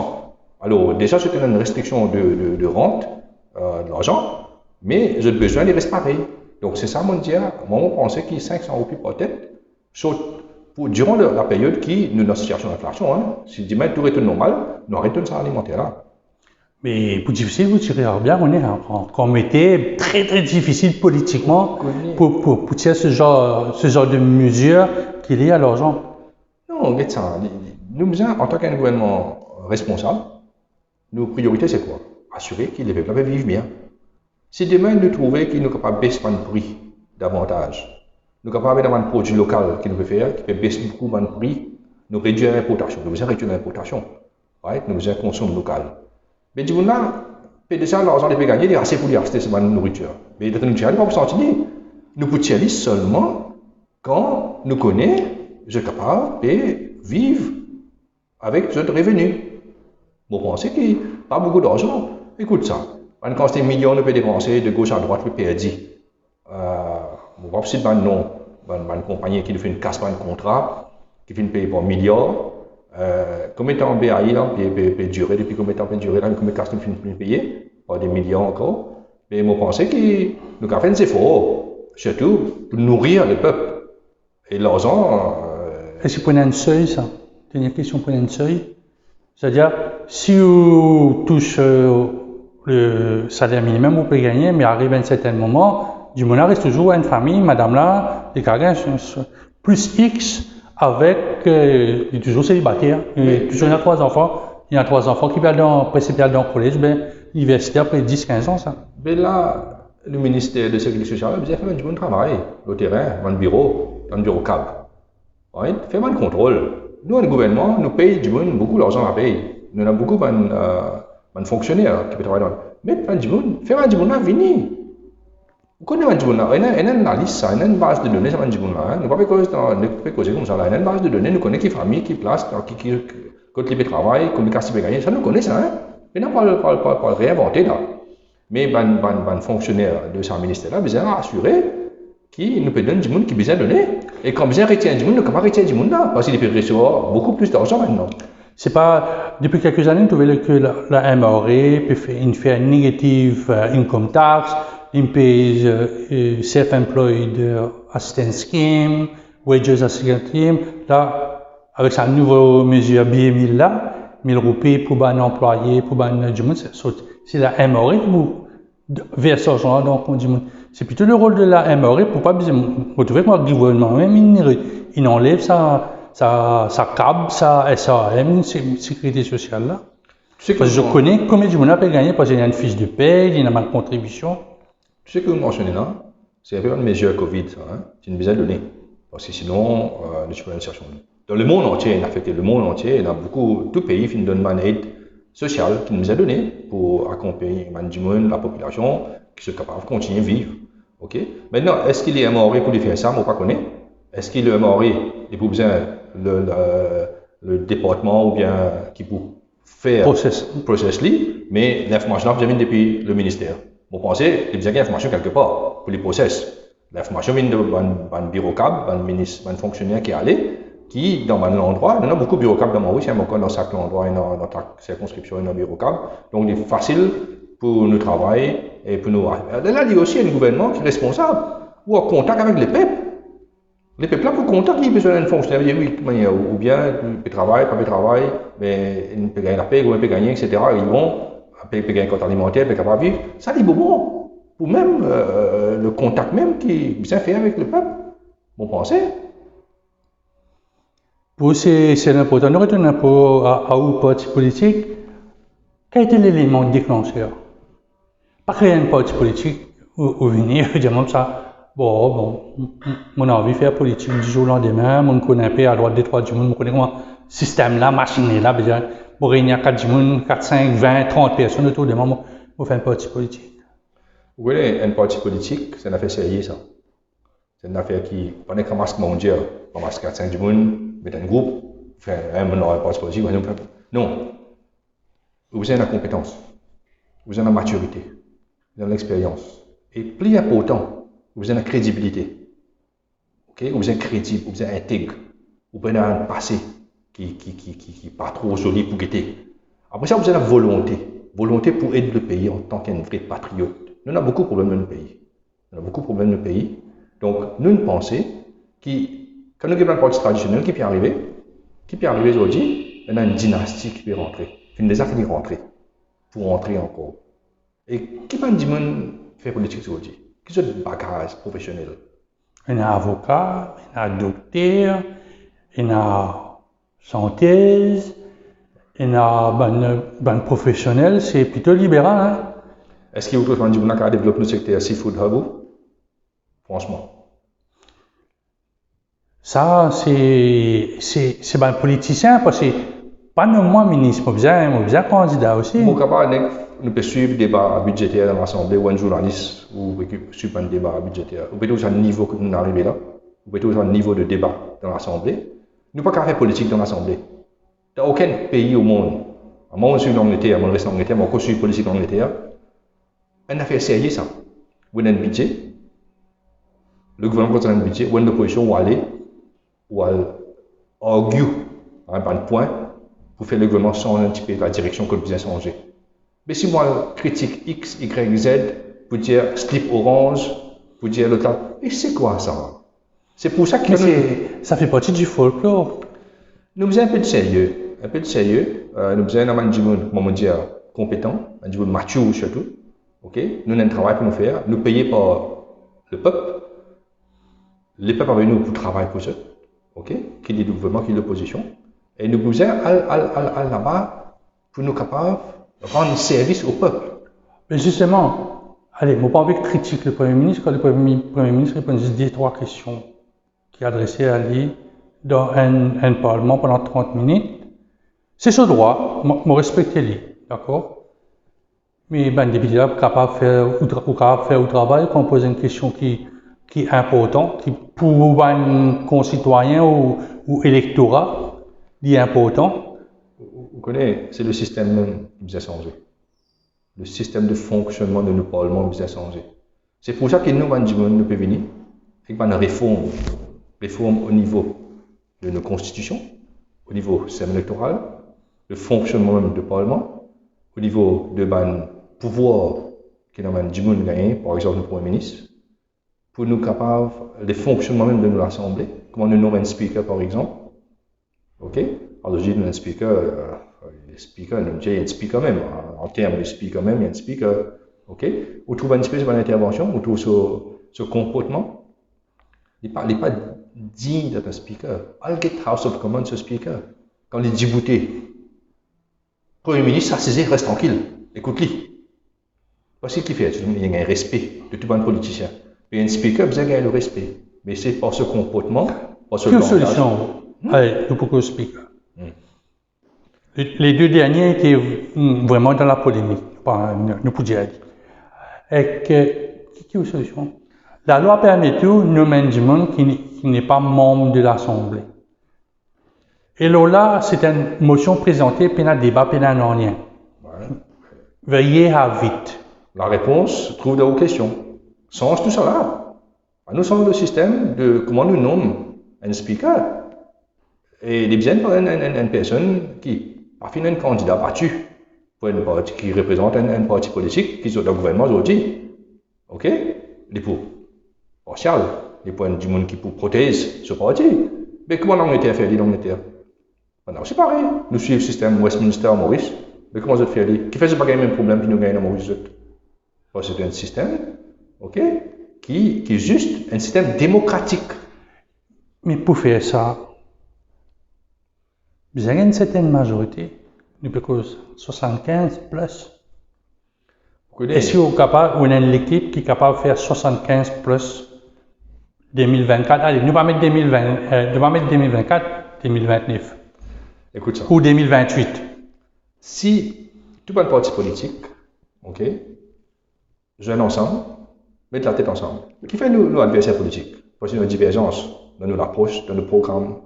Alors déjà c'est une restriction de rente de l'argent, mais j'ai besoin de rester pareil. Donc c'est ça mon dire, moi on pensait qu'il y a 500 roupies par tête, durant la période qui nous dans une situation d'inflation. Hein. Si demain tout retourne normal, nous arrêtons ça alimentaire là. Mais pour difficile, vous tirez bien, on mettait très très difficile politiquement pour tirer ce genre de mesures qu'il y a à l'argent. Non, regarde ça. Nous, en tant qu'un gouvernement responsable, nos priorités c'est quoi? Assurer que les peuples vivent bien. Si demain nous trouvons qu'il nous est capable de baisser le prix davantage, nous sommes capables d'avoir un produit local qui nous peut faire, qui peut baisser beaucoup le prix, nous réduire l'importation. Nous devons réduire l'importation. Right? Nous devons consommer local. Mais du coup, là, déjà, l'argent que gagner, il est assez pour lui acheter cette nourriture. Mais la nourriture, il ne va pas sentir. Nous pouvons y aller seulement quand nous connaissons, je suis capable de vivre avec notre revenu. Bon, pensez qu'il n'y a pas beaucoup d'argent. Écoute ça. Quand c'est des millions, nous pouvons dépenser de gauche à droite, nous pouvons perdre. On va aussi dans une compagnie qui nous fait une casse un contrat, qui fait une payer pour milliards. Combien de temps BAI peut durer, depuis combien de temps peut durer, combien de casse nous fait payer, par des millions encore. Mais moi, je pense que nous avons fait des efforts, surtout pour nourrir le peuple. Et l'argent. Est-ce que vous prenez un seuil, ça? Dernière question, vous prenez un seuil? C'est-à-dire, si vous touchez le salaire minimum, vous pouvez gagner, mais arrive à un certain moment, du moment reste toujours une famille, madame là, des carrières plus X avec toujours célibataire. Toujours il y a 3 enfants. Il y a 3 enfants qui vont dans le collège, l'université après 10-15 ans, ça. Mais là, le ministère de la Sécurité sociale a fait du bon travail, le terrain, dans le bureau CAB. Right? Fait un contrôle. Nous, le gouvernement, nous payons du bon, beaucoup d'argent à payer. Nous avons beaucoup de fonctionnaires qui peuvent travailler dans. Mais faire un du bon là, venir. Vous connaissez un du bon là, il y a une analyse, il y a une base de données sur un du bon là. Nous ne pouvons pas causer comme ça. Il y a une base de données, nous connaissons qui famille, qui place, qui côté de travail, combien de casse gagner. Ça, nous connaissons ça. Mais non, pas réinventer là. Mais les fonctionnaires de ce ministère-là, besoin d'assurer qu'il nous peut donner du monde qui besoin de donner. Et quand besoin de retirer du monde, nous ne pouvons pas retirer du monde là. Parce qu'il peut recevoir beaucoup plus d'argent maintenant. C'est pas, depuis quelques années, vous voyez que la MRA peut faire une négative income tax, il paye self-employed assistance scheme, wages assistance scheme. Là, avec sa nouvelle mesure BM1000 là, 1000 roupies pour un employé, pour un du monde, c'est la MRA qui vous verse l'argent là, donc on dit, c'est plutôt le rôle de la MRA pour pas besoin, vous trouvez que le gouvernement même, il enlève sa CAB, sa SAM, sécurité sociale là. Parce que je connais combien de monde a gagné parce qu'il y a une fiche de paie, il y a une contribution. Tu sais que vous mentionnez là, c'est un peu une mesure Covid, hein, c'est une besoin de donner. Parce que sinon, nous sommes pas une situation. Dans le monde entier, il a affecté le monde entier, il y a beaucoup, tout pays qui nous donne une aide sociale qui nous a donné pour accompagner la population qui sont capables de continuer à vivre. Okay? Maintenant, est-ce qu'il est MRA pour lui faire ça? Moi, je ne connais pas. Est-ce qu'il est MRA et pour besoin le département ou bien qui peut faire process mais l'information vient depuis le ministère. Vous pensez qu'il y a besoin d'information quelque part pour les process. L'information vient d'un bureau CAB, d'un fonctionnaire qui est allé, qui, dans un endroit, il y a beaucoup de bureaux CAB dans mon pays, encore dans chaque endroit, dans ta circonscription, il y a un bureau CAB. Donc, il est facile pour nous travailler et pour nous. Là, il y a aussi un gouvernement qui est responsable ou en contact avec les peuples. Les peuples là pour contact, ils ont besoin d'un fonctionnaire, oui, ou bien, ils travaillent, pas de travail, mais ils peuvent gagner la paix, ou ils peuvent gagner, etc. Ils vont, ils peuvent gagner un compte alimentaire, ils peuvent pas vivre. Ça, c'est bon. Ou même le contact même qui bien fait avec le peuple. Bon pensée. Pour c'est important. Nous retournons un peu à un parti politique. Quel était l'élément déclencheur? Pas créer un parti politique ou venir dire comme ça. Bon, mon envie de faire politique du jour au lendemain, mon connaît un peu à droite des trois du monde, mon connaît comment système là, machine là, bien, pour réunir 4 du monde, 4, 5, 20, 30 personnes autour de moi, pour faire un parti politique. Oui, un parti politique, c'est une affaire sérieuse, ça. C'est une affaire qui, pendant qu'on masque mondial, on masque 4-5 du monde, mettre un groupe, faire un parti politique, non. Vous avez la compétence, vous avez la maturité, vous avez l'expérience. Et plus important, vous avez la crédibilité. Okay? Vous êtes crédible, vous êtes intègre, vous avez un passé qui n'est pas trop joli pour guetter. Après ça, vous avez la volonté pour aider le pays en tant qu'un vrai patriote. Nous avons beaucoup de problèmes dans le pays. Donc, nous pensons que quand nous avons un parti traditionnel qui peut arriver aujourd'hui, on a une dynastie qui peut rentrer. Une des qui rentrer pour rentrer encore. Et qui peut dire faire politique aujourd'hui? Qui sont des bagages professionnels? Il y a avocat, il y a docteur, il y a synthèse, il y a ben professionnel, c'est plutôt libéral. Hein? Est-ce que vous trouvez qu'on a développé le secteur Seafood Hub? Franchement. Ça, c'est ben politicien, parce que pas normalement ministre, mais bien candidat aussi. Nous pouvons suivre le débat budgétaire dans l'Assemblée ou un journaliste ou suivre un débat budgétaire. Vous pouvez toujours un niveau que nous arrivons là. Vous pouvez toujours un niveau de débat dans l'Assemblée. Nous ne pouvons pas faire politique dans l'Assemblée. Dans aucun pays au monde, à moins que l'Angleterre, à reste en Angleterre, mais on suit politique en Angleterre, une affaire sérieuse ça. Vous avez un budget, le gouvernement a un budget, ou une opposition ou aller argue un point pour faire le gouvernement changer un petit peu la direction que le business changer. Mais si moi critique X, Y, Z, pour dire slip orange, pour dire le temps, et c'est quoi ça? C'est pour ça que ça fait partie du folklore. Nous faisons un peu de sérieux. Nous faisons un monde compétent, un monde mature surtout. Okay? Nous avons un travail pour nous faire. Nous payons par le peuple. Les peuples avec nous pour travailler pour ça. Okay? Qui est le gouvernement, qui est l'opposition. Et nous faisons là-bas pour nous capables de rendre service au peuple. Mais justement, allez, moi pas envie de critiquer le Premier ministre quand le Premier ministre répond juste 2-3 questions qui est adressée à lui dans un parlement pendant 30 minutes. C'est ce droit, moi respecte lui, d'accord? Mais ben député là capable de faire au travail qu'on pose une question qui est importante, qui pour un concitoyen ou électorat, est important. Vous connaissez, c'est le système même qui a changé. Le système de fonctionnement de nos parlements qui a changé. C'est pour ça que nous, nous pouvons venir avec une réforme au niveau de nos constitutions, au niveau du système électoral, le fonctionnement même du Parlement, au niveau de pouvoir que nous avons gagné, par exemple le Premier ministre, pour nous capables, le fonctionnement même de l'Assemblée, comment nous nommons un speaker par exemple. Ok? Alors je dis un speaker, il y a un speaker même, en termes de speaker même, il y a un speaker. Ok? On trouve une espèce d'intervention, on trouve ce comportement. Il n'est pas digne d'être un speaker. I'll get House of Commons ce speaker. Quand il est débouté, Premier ministre, ça reste tranquille, écoute-lui. Parce qu'il fait, il y a un respect de tout bon politicien. Et un speaker, vous avez le respect. Mais c'est par ce comportement, par ce langage. Quelle solution? Allez, nous pour speaker. Les deux derniers étaient vraiment dans la polémique, nous pouvons dire. Et quelle est la solution? La loi permet tout nommer du monde qui n'est pas membre de l'Assemblée. Et là, c'est une motion présentée par un débat, par un rien. Veuillez à vite. La réponse se trouve dans vos questions. Change tout ça là. Nous sommes le système de comment nous nommons un speaker. Et il est bien pour une personne qui a fini un candidat battu pour une partie qui représente un parti politique qui est dans le gouvernement aujourd'hui. Ok? Il est pour partial. les points du monde qui pour protéger ce parti. Mais comment l'Angleterre fait l'Angleterre? C'est pareil. Nous suivons le système Westminster-Maurice. Mais comment ça fait qui fait pas le même problème que nous gagnons à Maurice? C'est un système, ok, qui est juste un système démocratique. Mais pour faire ça, vous avez une certaine majorité, because 75 plus. Est-ce que vous avez une équipe qui est capable de faire 75 plus 2024? Allez, nous allons mettre 2024, 2029. Écoute ça. Ou 2028. Si tout un parti politique, ok, joue ensemble, mettre la tête ensemble. Qui fait nos adversaires politiques? Parce qu'il y a une divergence dans nos approches, dans nos programmes,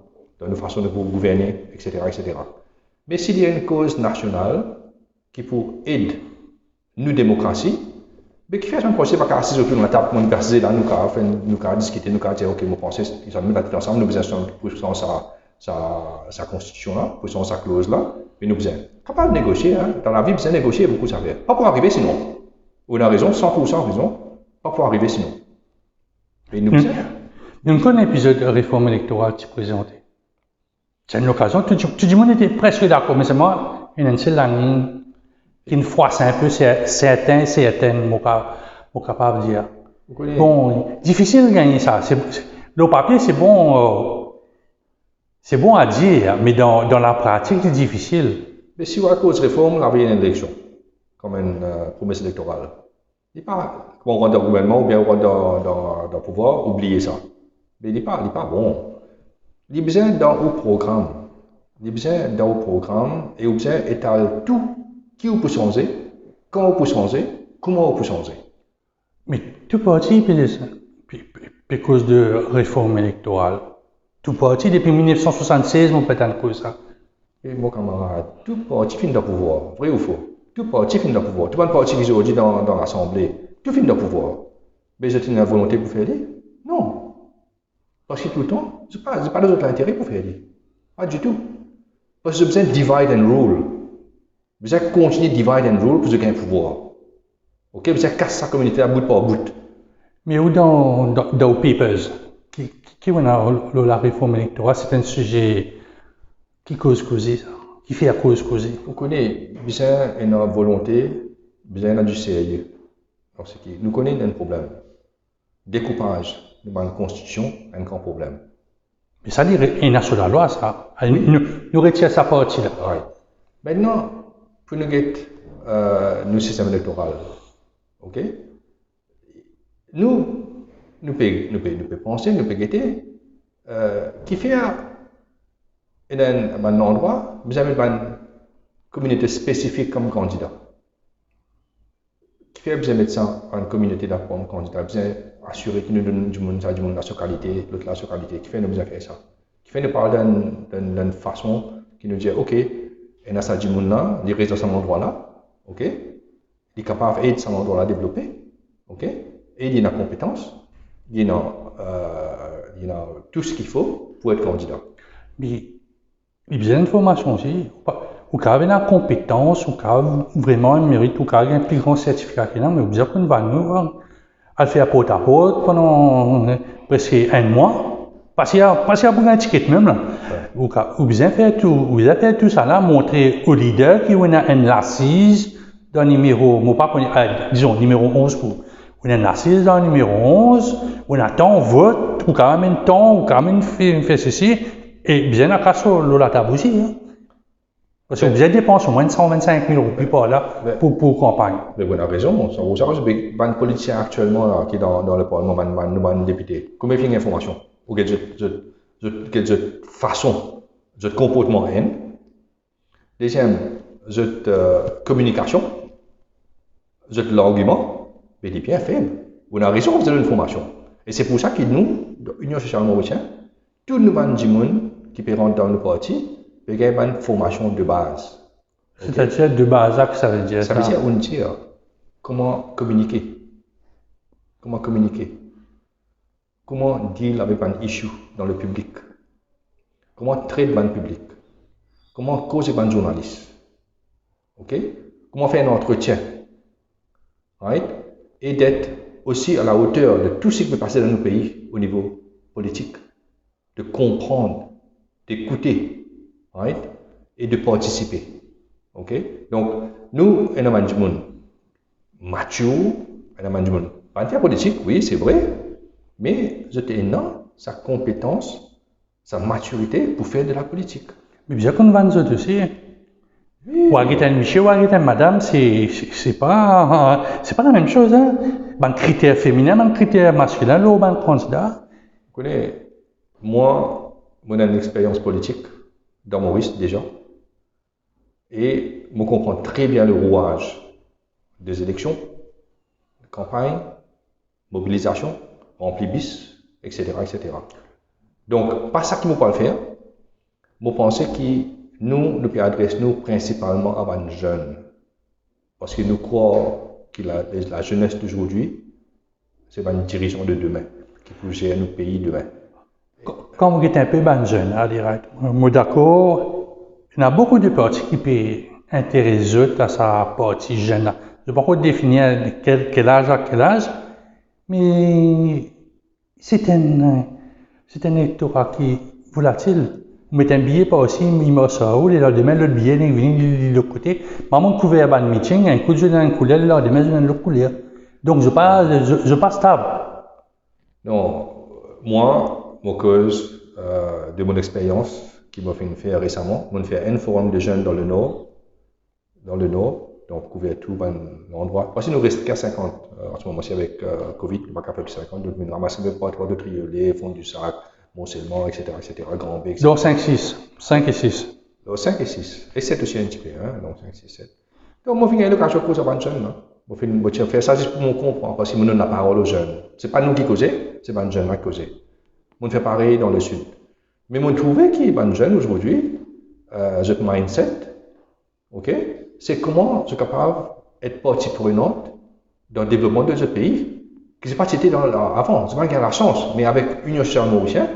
dans nos façons de gouverner, etc., etc. Mais s'il y a une cause nationale qui peut aider nous, démocratie, mais qui fait un procès, pas qu'à assis autour de la table, nous casser là, nous discuter, nous dire, ok, nous pensons, ils ont mis la tête ensemble, nous besoin pour sa constitution là, pour sa clause là, mais nous besoin. Capable de négocier, hein, dans la vie, besoin de négocier beaucoup ça fait. Pas pour arriver sinon. On a raison, 100% raison, pas pour arriver sinon. Et nous besoin. Nous avons un épisode de réforme électorale qui est présenté. C'est une occasion, tout le monde était presque d'accord, mais c'est moi, une seule ligne qui froisse un peu certaines, mon capable de dire. Bon, difficile de gagner ça. Le papier, c'est bon à dire, mais dans la pratique, c'est difficile. Mais si on a cause réforme, on avait une élection, comme une promesse électorale. Il n'est pas, on rentre dans le gouvernement ou bien on rentre dans le pouvoir, oubliez ça. Mais il n'est pas bon. Il y a besoin d'un haut programme. Il y a besoin d'un haut programme et il y a besoin d'étaler tout qui peut changer, quand on peut changer, comment on peut changer. Mais tout parti, à cause de réforme électorale, tout parti depuis 1976, on peut être cause ça. Et mon camarade, tout parti finit dans le pouvoir, vrai ou faux? Tout parti finit dans le pouvoir. Tout le parti qui est aujourd'hui dans l'Assemblée, tout finit dans le pouvoir. Mais j'ai une volonté pour faire ça? Non. Parce que tout le temps, je n'ai pas d'autre intérêt pour faire ça. Pas du tout. Parce que j'ai besoin de divide and rule. Vous allez continuer de divide and rule pour gagner le pouvoir. Ok, vous allez casser sa communauté à bout par bout. Mais où dans les papers, qui la réforme électorale, c'est un sujet qui cause causer ça, qui fait à cause causer. Vous connaissez, vous avez une volonté, vous avez du sérieux. Donc, nous connaissons un problème. Découpage de la constitution, un grand problème. Mais ça dit, il y a sur la loi, ça. Oui. Nous retirons sa partie-là. Oui. Maintenant, pour nous guetter nos systèmes électoraux, ok? Nous pouvons penser, nous pouvons guetter, qui fait un endroit, vous avez une communauté spécifique comme candidat. Qui fait, vous avez mettre ça en communauté là comme candidat, vous avez assurer que nous donnons du monde la qualité, l'autre la qualité, qui fait nous faire ça. Qui fait nous parler d'une façon qui nous dit, ok, il y a ça du monde là, il reste dans cet endroit là, ok, il est capable d'aider cet endroit là à développer, ok, et il a la compétence, il a tout ce qu'il faut pour être candidat. Mais il y a besoin d'informations aussi. Ou qu'il y a une compétence, ou qu'il y a vraiment un mérite, ou qu'il y a un plus grand certificat qu'il y a, mais vous avez qu'on va nous à faire porte à porte pendant presque un mois. Parce qu'il y a beaucoup de tickets même là. Vous avez fait tout ça là, montrer aux leaders qu'il y a une assise dans le numéro, disons numéro 11 pour. On a une assise dans le numéro 11, on attend vote, ou quand même un temps, ou quand même fait ceci, et bien à casser la table aussi. Hein. Parce que vous avez dépensé au moins de 125 000 € plus par là pour campagne. Mais vous avez raison, ça veut dire que les politiciens actuellement là, qui sont dans le Parlement, les députés, combien de d'informations? Ou quelle façon, de comportement haine. Deuxième, de communication, de l'argument. Mais il est bien faible. On a raison de l'information. Et c'est pour ça que nous, l'Union sociale mauricienne, tout le monde du monde qui peut rentrer dans le parti, il y a une formation de base. C'est-à-dire de base, ça veut dire ça? Ça veut dire comment communiquer. Comment communiquer. Comment deal avec un issue dans le public. Comment traiter un public. Comment causer avec un journaliste. Ok? Comment faire un entretien. Right? Et d'être aussi à la hauteur de tout ce qui peut passer dans nos pays au niveau politique, de comprendre, d'écouter, right? Et de participer. Ok? Donc, nous, on a un monde mature, on a un monde pas de faire politique, oui, c'est vrai, mais je t'ai sa compétence, sa maturité pour faire de la politique. Mais bien qu'on va nous aussi. Oui. Ou à monsieur, ou à madame, c'est pas la même chose, hein. Ben, critère féminin, ben, critère masculin, l'eau, ben, candidat. Vous connaissez, moi, j'ai une expérience politique dans Maurice déjà, et je comprends très bien le rouage des élections, de campagne, mobilisation, remplibus, etc., etc. Donc, pas ça qui ne peut pas le faire. Je pense que nous pouvons adresser nous principalement à les jeunes. Parce que nous croyons que la jeunesse d'aujourd'hui, c'est les dirigeants de demain, qui peuvent gérer nos pays demain. Quand vous êtes un peu jeune, à dire, moi d'accord, il y a beaucoup de partis qui peuvent intéresser à sa partie jeune. Je ne peux pas définir quel âge à quel âge, mais c'est un électorat qui est volatile. Vous mettez un billet pas aussi, il m'a ça où, le lendemain, l'autre billet, il est venu de l'autre côté. Maman couvert à un meeting, un coup de jeu dans un couleur, le lendemain, je viens de l'autre couleur. Donc, je pas stable. Non, moi, mon cause de mon expérience qui m'a fait faire récemment, on fait un forum de jeunes dans le Nord, donc couvert tout l'endroit. Parce que nous restons qu'à 50 en ce moment, c'est avec Covid, on n'est pas capable de 50, donc nous ramassons même pas trois de triolet, fond du sac, Mont-Seulement, etc., Grand B, etc. Donc 5 et 6. Donc 5 et 6. Et 7 aussi un petit peu, hein, donc 5, 6, 7. Donc moi, je viens l'occasion de causer avec les jeunes, hein. Je fais ça juste pour me comprendre, parce que nous donnons la parole aux jeunes. Ce n'est pas nous qui causons, c'est les jeunes qui causent. On fait pareil dans le sud. Mais on trouve que les jeunes aujourd'hui, ce mindset, ok, c'est comment je suis capable d'être partie prenante dans le développement de ce pays. Que c'est pas cité avant, c'est pas qu'il y a la chance, mais avec l'Union sociale mauricienne,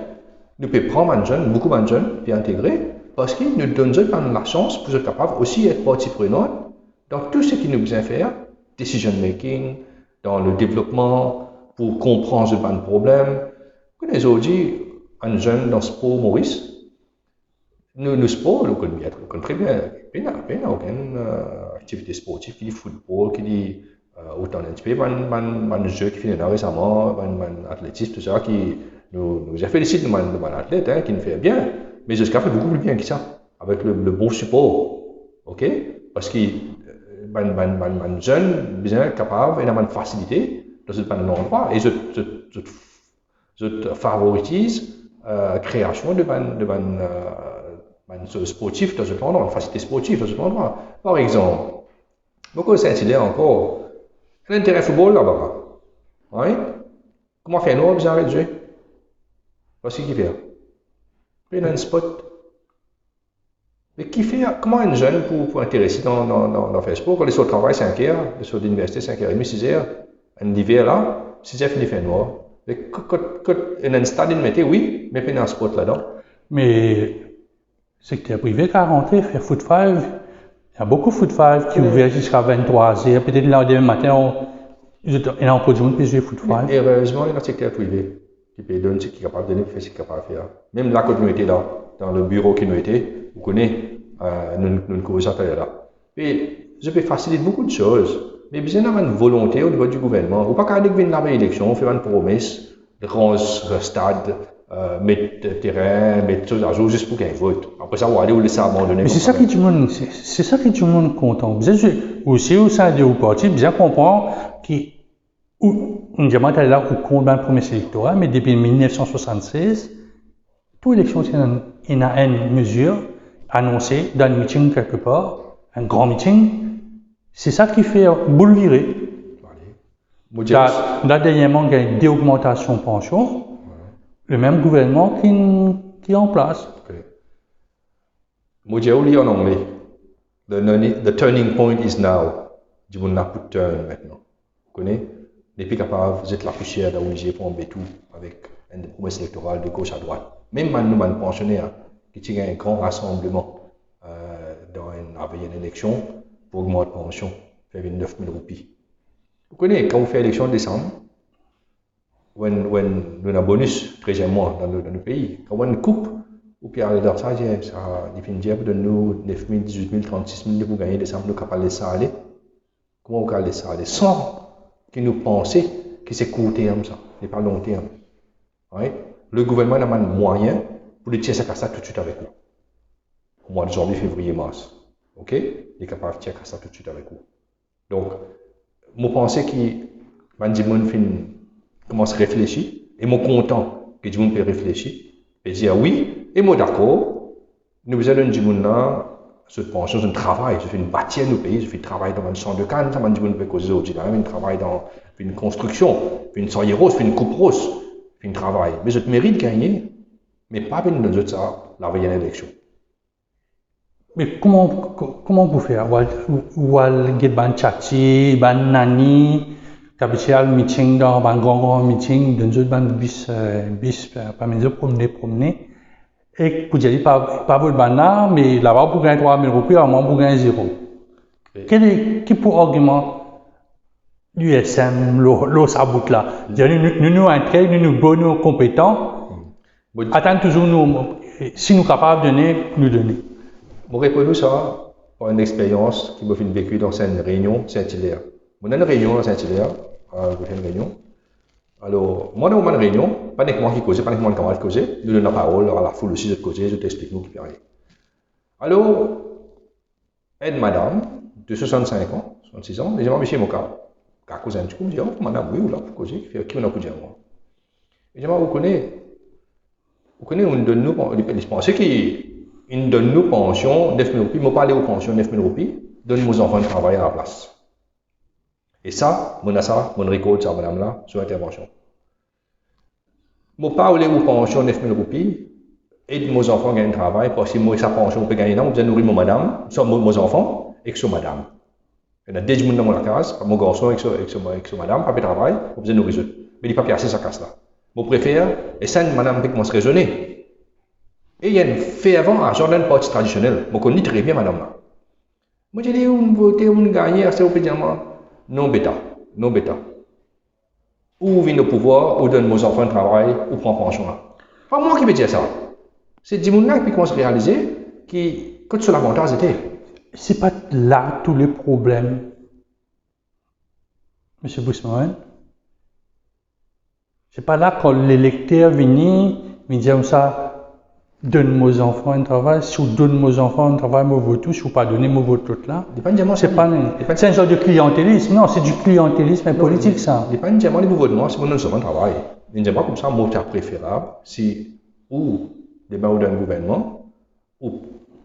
nous pouvons prendre un jeune, beaucoup de jeunes, et intégrer, parce qu'ils nous donnent la chance pour être capable aussi d'être partie prenante dans tout ce qui nous besoin faire, decision making, dans le développement, pour comprendre ce problème. Vous connaissez aujourd'hui un jeune dans le sport Maurice, nous sport, nous connaissons très bien, il n'y a aucune activité sportive, qui dit football, qui dit autant un petit peu, un jeu qui finit là récemment, un athlétisme, tout ça, qui nous félicite de athlète, hein, qui nous fait bien, mais jusqu'à fait beaucoup plus bien que ça, avec le bon support, ok? Parce que un jeune bien capable et une facilité dans ce endroit, et je favorise la création de sportif dans ce endroit, une facilité sportive dans ce endroit. Par exemple, beaucoup de Saint-Hilaire encore, l'intérêt football là-bas. Oui? Comment faire nous, besoin de jouer? Voici qui fait. Il y a un spot. Mais qui fait, comment un jeune pour intéresser dans faire sport, quand il sort au travail 5 heures, il sort de l'université 5h30, 6h, un hiver là, 6h finit faire noir. Mais quand il y a un stade, il mettait, oui, mais il y a un spot là-dedans. Mais secteur privé qui a rentré, faire foot 5, il y a beaucoup de foot 5 qui est ouvert jusqu'à 23h, peut-être le lendemain matin, il y a encore du monde qui peut jouer foot 5. Et heureusement, il y a un secteur privé qui peut donner ce qu'il est capable de donner, faire ce qu'il est capable de faire. Même là, quand nous étions là, dans le bureau qui nous était, vous connaissez, nous couvrons ça là. Et je peux faciliter beaucoup de choses, mais besoin d'avoir une volonté au niveau du gouvernement. Ou pas qu'à venir la élection, faire une promesse de rendre le stade, mettre terrain, mettre choses à jour juste pour qu'il y ait un vote. Après ça, on va aller ou laisser abandonner. Mais c'est ça qui tout le monde content. Aussi, au sein de parti, bien comprendre qu'on diamant est là pour contre la promesse électorale, mais depuis 1976, toute élection, il y a une mesure annoncée dans un meeting quelque part, un grand meeting. C'est ça qui fait boulevirer. Là, dernièrement, il y a une déaugmentation de pension. Le même gouvernement qui est en place. Okay. Moi, j'ai oublié en anglais. The turning point is now. Du monde n'a plus de turn maintenant. Vous connaissez? Depuis capable, vous êtes la poussière d'ONG pour embêter tout avec une promesse électorale de gauche à droite. Même nous, pensionnaires, qui tient un grand rassemblement avec une élection pour augmenter la pension, faire 9 000 roupies. Vous connaissez, quand vous faites l'élection en décembre, nous avons un bonus 13e mois dans le pays. Quand on a une coupe, ou puis à l'heure ça, il finit de nous 9 000, 18 000, 36 000 pour gagner des sommes, nous sommes capables de laisser aller. Comment on peut laisser aller sans que nous pensions que c'est court terme, ça, et pas long terme. Ouais. Le gouvernement a un moyen pour le tirer ça tout de suite avec nous. Au mois de janvier, février, mars. Ok? Il est capable de tirer ça tout de suite avec nous. Donc, je pense que monde commence à réfléchir, et je suis content que tout le monde peut réfléchir, et dire oui, et moi d'accord, nous besoin d'un monde là, cette pension, un travail, je fais une bâtisse dans le pays, je fais un travail dans un centre de canne, ça m'a dit peut causer aujourd'hui, un travail dans une construction, une soie rose, une coupe rose, un travail. Mais je mérite de gagner, mais pas bien dans ça, la veille de l'élection. Mais comment vous faites? Ou al get ban chati, ban nani, capitual meeting dans ban grand meeting, dans une ban bis parmi eux promener. Et vous dites pas vous le ban mais là-bas pour gagner 3 000 roupies, à moins pour gagner 0. Quel pour argument l'USM, l'eau saboute là? Nous entrons, nous bons, compétents. Attendons toujours nous, si nous sommes capables de donner, nous donner. Je réponds ça par une expérience qui m'a fait vécu dans une réunion Saint-Hilaire. On a une réunion à Saint-Hilaire, une réunion. Alors, moi, dans une réunion, pas que moi qui cause, pas que moi qui cause, nous donnons la parole à la foule aussi de causer, je t'explique nous qui peut arriver. Alors, une madame de 65 ans, 66 ans, les gens m'ont dit, Moka, qu'à cause d'un truc, me dit, oh, madame, oui, ou là, pour causer, qui on a pour dire moi. Et je vous connaissez, on donne nous, je pensais qu'il donne nous pension 9 000 roupies, je parle aux pensions 9 000 roupies, donne nos enfants de travail à la place. Et ça, mon récolte, ça, madame là, sur intervention. Je parle aux pensions 9 000 roupies, aide mes enfants à gagner un travail, parce que moi, sa pension, on peut gagner, je nourrir mon madame, mes enfants, et que madame. Il y a des gens dans la case, mon garçon avec madame, pas de travail, on peut nourrir eux. Mais il n'y a pas casser sa casse là. Je préfère, et ça, madame peut commencer à raisonner. Et il y a une fait avant à Jordan parti traditionnel. Je connais très bien madame là. Moi, je dis, on vote, on gagne, c'est au pédiament. Non, bêta. Ou vient au pouvoir, ou donne mes enfants de travail, ou prend pension là. Pas moi qui vais dire ça. C'est des gens qui commencent à réaliser que sur l'avantage était. C'est pas là tous les problèmes, M. Bousman. C'est pas là quand l'électeur vient, il dit ça. Donne mes enfants un travail, si vous donnez mes enfants un travail, je vote tout, si vous ne pas donner, je vote tout là. C'est un genre de clientélisme, non, c'est du clientélisme politique ça. Dépendamment du gouvernement, si vous donnez seulement un travail, il n'y a pas comme ça un mot préférable, si ou des gens d'un gouvernement, ou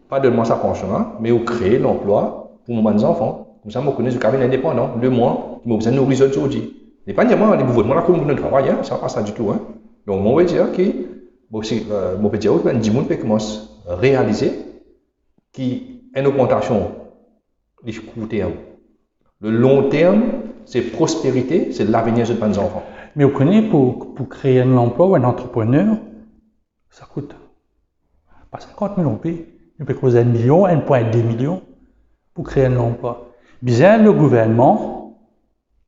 pas de moi sa pension, mais ou créer l'emploi pour mes enfants. Comme ça, je connais le cabinet indépendant, 2 mois, qui m'a besoin de nourrir aujourd'hui. Dépendamment du gouvernement, là, comme vous donnez un travail, ça ne passe pas ça du tout. Donc, on va dire que je peux dire que les gens commencent à réaliser qu'il y a une augmentation du court terme. Le long terme, c'est prospérité, c'est l'avenir de nos enfants. Mais vous connaissez, pour créer un emploi ou un entrepreneur, ça coûte pas 50 000 roupies. Il peut causer 1 million, 1,2 million pour créer un emploi. Bien, le gouvernement,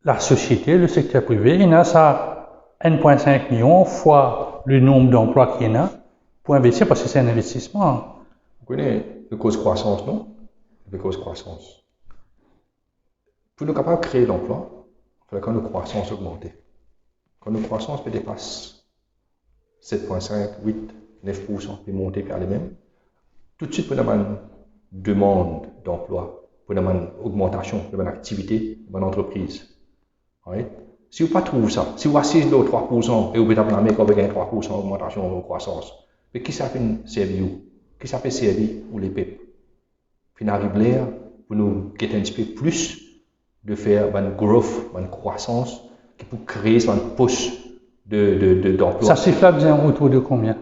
la société, le secteur privé, il y a ça 1,5 million fois le nombre d'emplois qu'il y en a pour investir parce que c'est un investissement. Vous connaissez le cause croissance, non? Le cause croissance. Pour nous capables de créer l'emploi, il faut que notre croissance augmente. Quand notre croissance dépasse 7,5, 8, 9%, et monter vers les mêmes, tout de suite, pour une demande d'emploi, pour une augmentation de mon activité, de mon entreprise. Right? Si vous ne trouvez pas ça, si vous assistez au 3% et vous pouvez blâmer qu'on va gagner 3% d'augmentation de croissance, mais qui ça fait servir? Qui ça fait servir pour les peuples? Puis on arrive là pour nous get un petit peu plus de faire une growth, une croissance qui peut créer une push d'emploi. Ça siffle bien autour de combien?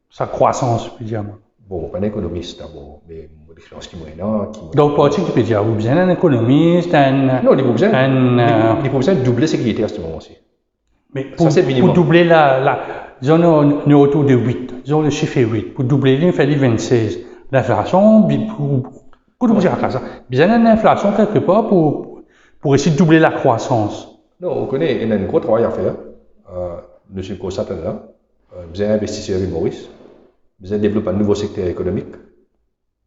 Sa croissance, je peux dire. Bon, pas un économiste d'abord, mais l'expérience qui est là. Donc, tu peux dire, vous bien un économiste, Non, il faut besoin de doubler ce qui était à ce moment-ci. Mais pour doubler disons, on est autour de 8, disons le chiffre est 8. Pour doubler, il fait 26. L'inflation, pour dire ça, bien une inflation quelque part pour essayer de doubler la croissance. Non, on connaît, il y a un gros travail à faire. nous sommes constatés là, besoin d'investisseurs humoristes, besoin de développer un nouveau secteur économique,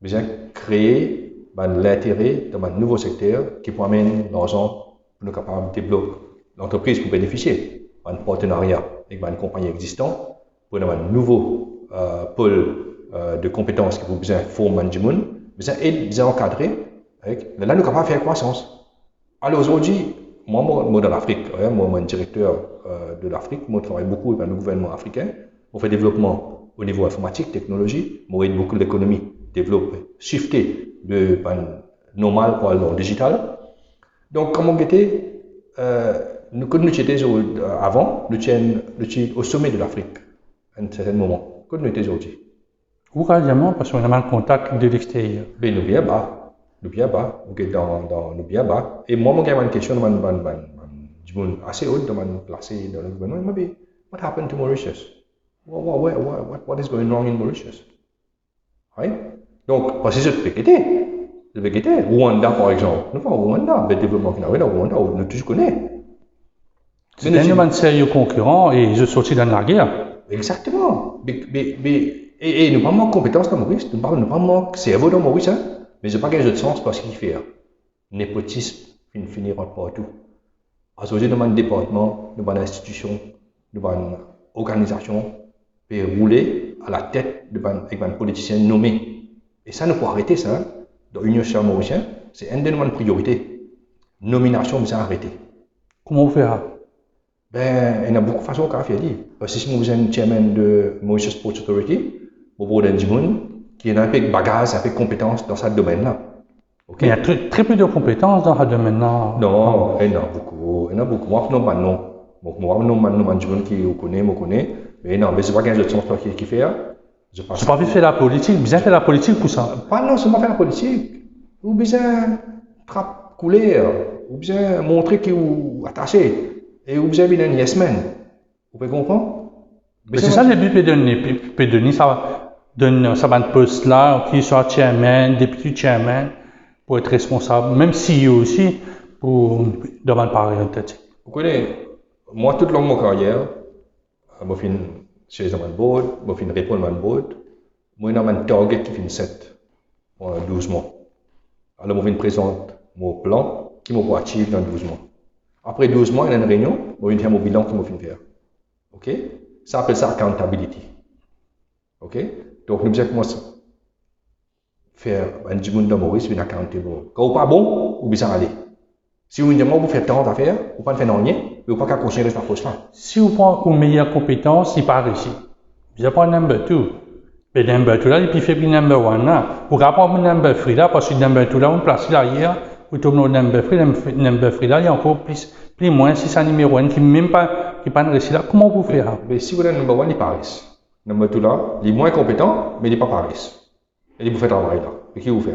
besoin de créer l'intérêt dans un nouveau secteur qui peut amener l'argent pour nous capables de développer l'entreprise pour bénéficier d'un partenariat avec une compagnie existante pour avoir un nouveau pôle de compétences qui vous besoin de former du monde, besoin d'aide, besoin d'encadrer. Là, nous sommes capables de faire croissance. Alors aujourd'hui, moi dans l'Afrique, moi, je suis directeur de l'Afrique, moi je travaille beaucoup avec le gouvernement africain, on fait développement au niveau informatique, technologie, moi aide beaucoup l'économie, développer, shifter de normal pour le digital. Donc, comme on était, quand nous étions avant, nous étions au sommet de l'Afrique à un certain moment. Quand nous étions aujourd'hui. Ou carrément, parce qu'on a un contact de l'extérieur. Ben, nous bien bas. Nous bien bas. Nous bien bas. Et moi, j'ai une question assez haute de placé dans le gouvernement. Il m'a dit, what happened to Mauritius? What is going wrong in Mauritius? Right? Donc, parce que je vais quitter. Rwanda, par exemple. Nous faisons Rwanda. Le développement qu'il y a dans Rwanda, nous tous connaissons. C'est un sérieux concurrent et je sortis dans la guerre. Exactement. Et nous n'avons pas de compétences dans Maurice, nous n'avons pas de cerveau dans Maurice, hein? Mais je n'ai pas gagné de sens parce qu'il fait. Népotisme finira partout. Aujourd'hui, nous avons un département, nous avons une institution, nous avons une organisation qui rouler à la tête avec un politicien nommé. Et ça, nous pouvons arrêter ça. Hein? Dans l'Union sociale mauricienne, c'est une de nos priorités. Nomination, nous avons arrêté. Comment vous faites? Ben, il y a beaucoup de façons de faire. Parce que si vous êtes un chairman de Mauritius Sports Authority, vous avez des gens qui ont un peu de bagage, un peu de compétences dans ce domaine-là. Okay? Il y a très peu de compétences dans ce domaine-là. Non, il y en a beaucoup. Il y en a beaucoup. Moi, je ne sais pas non. Moi, je ne sais pas qui vous connaît. Mais non, mais ce n'est pas quelque chose qui fait. Je n'ai pas envie de faire la politique. Vous avez fait la politique pour ça? Pas non, c'est pas faire la politique. Vous avez besoin de couler. Vous avez besoin de montrer que vous êtes attaché. Et vous avez une yes man. Vous pouvez comprendre? Mais c'est ça le but de donner ça va un poste là, qui soit chairman, député chairman, pour être responsable, même CEO aussi, pour devant le parenthèse. Vous connaissez, moi, toute longue ma carrière, je suis chez un board, je suis répondre à un board, moi, j'ai un target qui fait 7 pour 12 mois. Alors, je présente mon plan qui m'a achieve dans 12 mois. Après 12 mois, il y a une réunion, je vais faire mon bilan qui m'a fait faire. OK? Ça s'appelle ça accountability. OK? Donc, nous devons commencer à faire un petit monde dans Maurice, une accountability. Quand vous n'êtes pas bon, vous devez aller. Si vous dites, vous faites tant d'affaires, vous ne pouvez pas faire rien, vous ne pouvez pas continuer cette approche-là. Si vous prenez une meilleure compétence, il part ici. Vous n'avez pas un number 2. Mais le number 2 là, il peut faire le number 1 là. Vous ne pouvez pas le number 3 là, parce que le number 2 là, vous placez là hier. Vous tournez au number 3 là, il y a encore plus moins si c'est un numéro 1 qui n'est même pas réussi là. Comment vous faites? Mais si vous êtes number 1, il paraît. Number 2 là, il est moins compétent, mais il n'est pas pareil. Et vous faites le travail là. Et qui vous fait?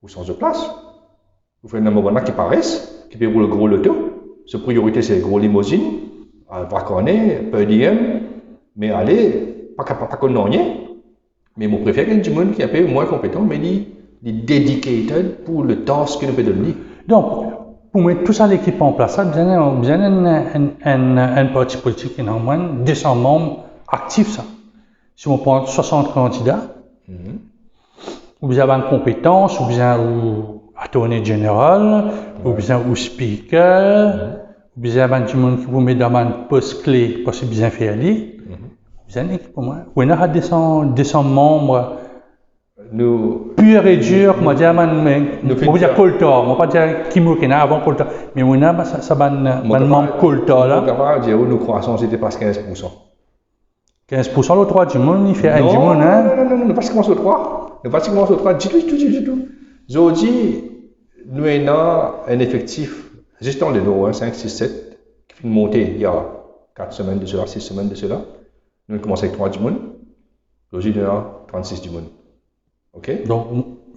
Vous changez de place. Vous faites le number 1 là qui paraît, qui peut rouler le gros loto. Sa priorité c'est le gros limousine, vacances, per diem, mais allez, pas qu'on rien. Mais je préfère qu'il y ait du monde qui est un peu moins compétent, mais il est dedicated pour le task que nous peut donner. Donc, pour mettre tout ça l'équipe en place, vous avez un parti politique qui a au moins 200 membres actifs. Ça. Si on prend 60 candidats, vous avez une compétence, vous avez un attorney général, vous avez un speaker, vous avez un monde qui vous met dans un poste clé parce que vous avez fait aller. Vous avez une équipe au moins. Vous avez 200 membres. Pur et dur, on va dire, on va dire Coltor, on va pas dire Kimokena avant Coltor, mais on a ça va un membre Coltor là. On va dire nos croissance était pas 15%. 15% le 3 du monde, il fait un du monde, hein? Non, pas commencer au 3. Ne pas commencer au 3, du tout. Aujourd'hui, nous avons un effectif, juste dans les lots, 5, 6, 7, qui fait une montée il y a 4 semaines de cela, 6 semaines de cela. Nous avons commencé avec 3 du monde. Aujourd'hui, nous avons 36 du monde. OK? Donc,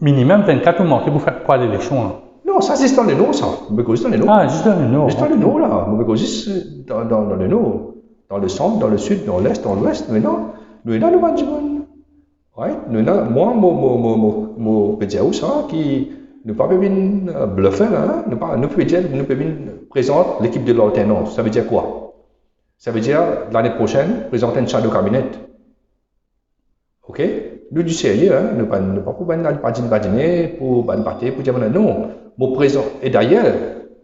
minimum 24 ou manquer pour faire quoi l'élection là? Non, ça c'est dans les noms, ça. Juste dans les noms. Ah, juste dans les noms. Juste dans les noms, là. Juste dans les noms. Dans le centre, dans le sud, dans l'est, dans l'ouest. Mais non, nous avons le management. Right? Moi, je peux dire ça, qui ne peut pas bluffer, hein? Nous pouvons dire, nous pouvons présenter l'équipe de l'alternance. Ça veut dire quoi? Ça veut dire, l'année prochaine, présenter un shadow cabinet. Ok? Nous du sérieux, hein? Nous pas pour badiner, pour battre, pour dire non. Mon présent, et d'ailleurs,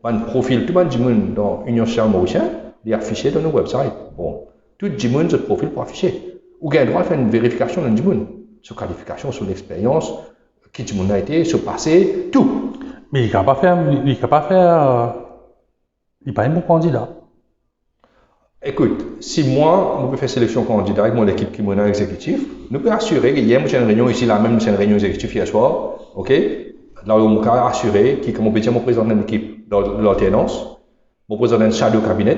un profil, tout le monde dans l'Union sociale mauricienne, il est affiché dans nos websites. Bon, tout le monde ce profil pour afficher. Ou bien, il droit de faire une vérification dans le monde, sur qualification, sur l'expérience, qui du monde a été, sur le passé, tout. Mais il n'est pas faire, il n'est pas un bon candidat. Écoute, si moi, je peux faire sélection candidat avec mon équipe qui est exécutif, nous pouvons assurer que hier, j'ai une réunion ici, là même, c'est une réunion exécutive hier soir, ok? Là, on peut assurer que, comme on peut dire, mon président de l'équipe de l'alternance, mon président de shadow cabinet,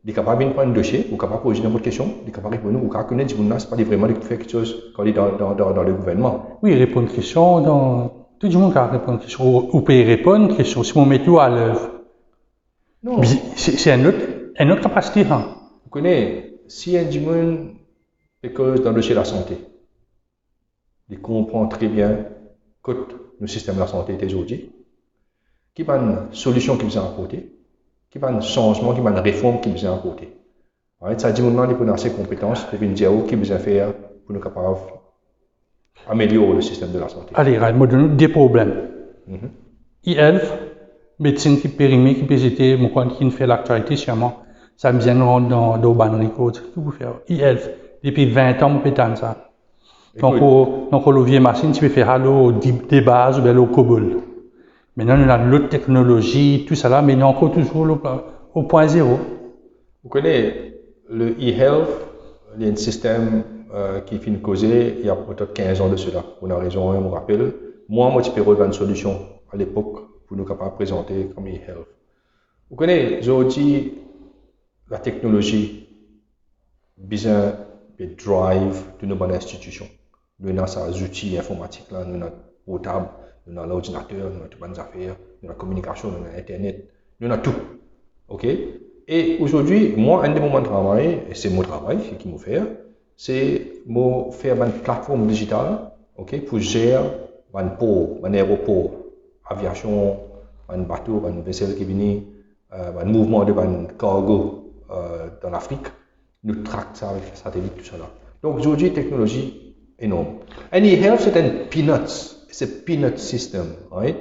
il est capable de prendre un dossier, il est capable de poser n'importe question, il est capable de répondre, ou capable de connaître, c'est pas vraiment de faire quelque chose quand il est dans le gouvernement. Oui, il répond une question, tout le monde qui répond une question, ou peut y répondre une question, si on met tout à l'œuvre. Non. C'est une autre capacité, hein. Vous connaissez, si un monde est cause dans le dossier de la santé, il comprend très bien que le système de la santé est aujourd'hui, qu'il y a une solution qui nous a apporté, qu'il y a un changement, qu'il y a une réforme qui nous a apporté. Ça dit maintenant, il faut avoir ses compétences pour nous dire ce qu'il besoin faire pour nous capables d'améliorer le système de la santé. Allez, il me donne des problèmes. E-health, médecine qui périmée, qui peut être, qui ne fait l'actualité sûrement. Ça me vient dans le ban record. Tout vous faire. E-health, depuis 20 ans, on peut faire ça. Donc, Olivier Machine, tu peux faire des bases ou bien le COBOL. Maintenant, on a l'autre technologie, tout ça là, mais on est encore toujours au point zéro. Vous connaissez, le e-health, il y a un système qui finit causé il y a peut-être 15 ans de cela. On a raison, on me rappelle. Moi, je peux avoir une solution à l'époque pour nous capables de présenter comme e-health. Vous connaissez, aujourd'hui, la technologie, besoin de drive de nos bonnes institutions. Nous avons ces outils informatiques là, nous avons portable, nous avons l'ordinateur, nous avons toutes les affaires, nous avons la communication, nous avons Internet, nous avons tout. Ok? Et aujourd'hui, moi, un des moments de travail, et c'est mon travail, ce qu'il me fait, c'est de faire une plateforme digitale, ok, pour gérer un port, un aéroport, aviation, un bateau, un vaisseau qui vient, un mouvement de cargo dans l'Afrique, nous traquons ça avec les satellites, tout ça là. Donc aujourd'hui, technologie énorme. And e-health, c'est un peanut system, right,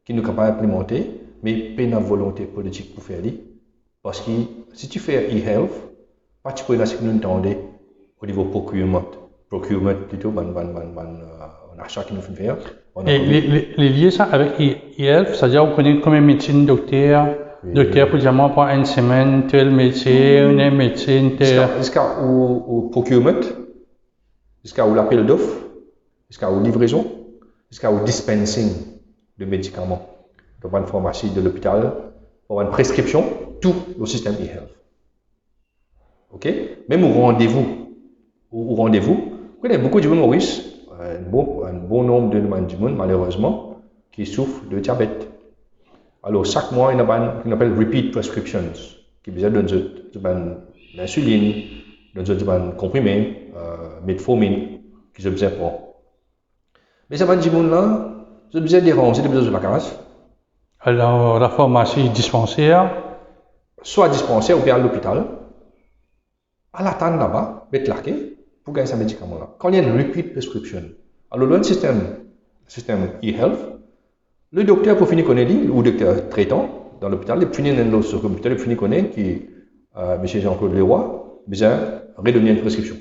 qui nous est capable d'implémenter, mais pas une volonté politique pour faire ça. Parce que si tu fais e-health, pas tu peux là ce que nous entendons au niveau procurement plutôt, un achat qui nous fait faire. Et les lier ça avec e-health, c'est-à-dire vous connaissez comme médecine docteur pour dire moi pour une semaine, tel médecin, une médecine, tel. Jusqu'au procurement, jusqu'au l'appel d'offres, jusqu'au livraison, jusqu'au dispensing de médicaments dans une pharmacie de l'hôpital, pour une prescription, tout le système e-health. Ok? Même au rendez-vous, vous connaissez beaucoup de gens Maurice, un bon nombre de du monde malheureusement, qui souffrent de diabète. Alors chaque mois, il y a ce qu'on appelle repeat prescriptions, qui besoin de l'insuline, de comprimés, metformine, qui ont besoin de prendre. Mais ça va dire là, j'ai besoin de ranger, j'ai besoin de la case. Alors la pharmacie dispensaire. Soit dispensaire ou bien à l'hôpital. À l'attendre là-bas, mettre laqué pour gagner ce médicament-là. Quand il y a une repeat prescription, alors le système e-health, le docteur pour finir connaître, ou le docteur traitant dans l'hôpital, il finit dans le computer, il finit connaître qui, M. Jean-Claude Leroy, besoin de redonner une prescription.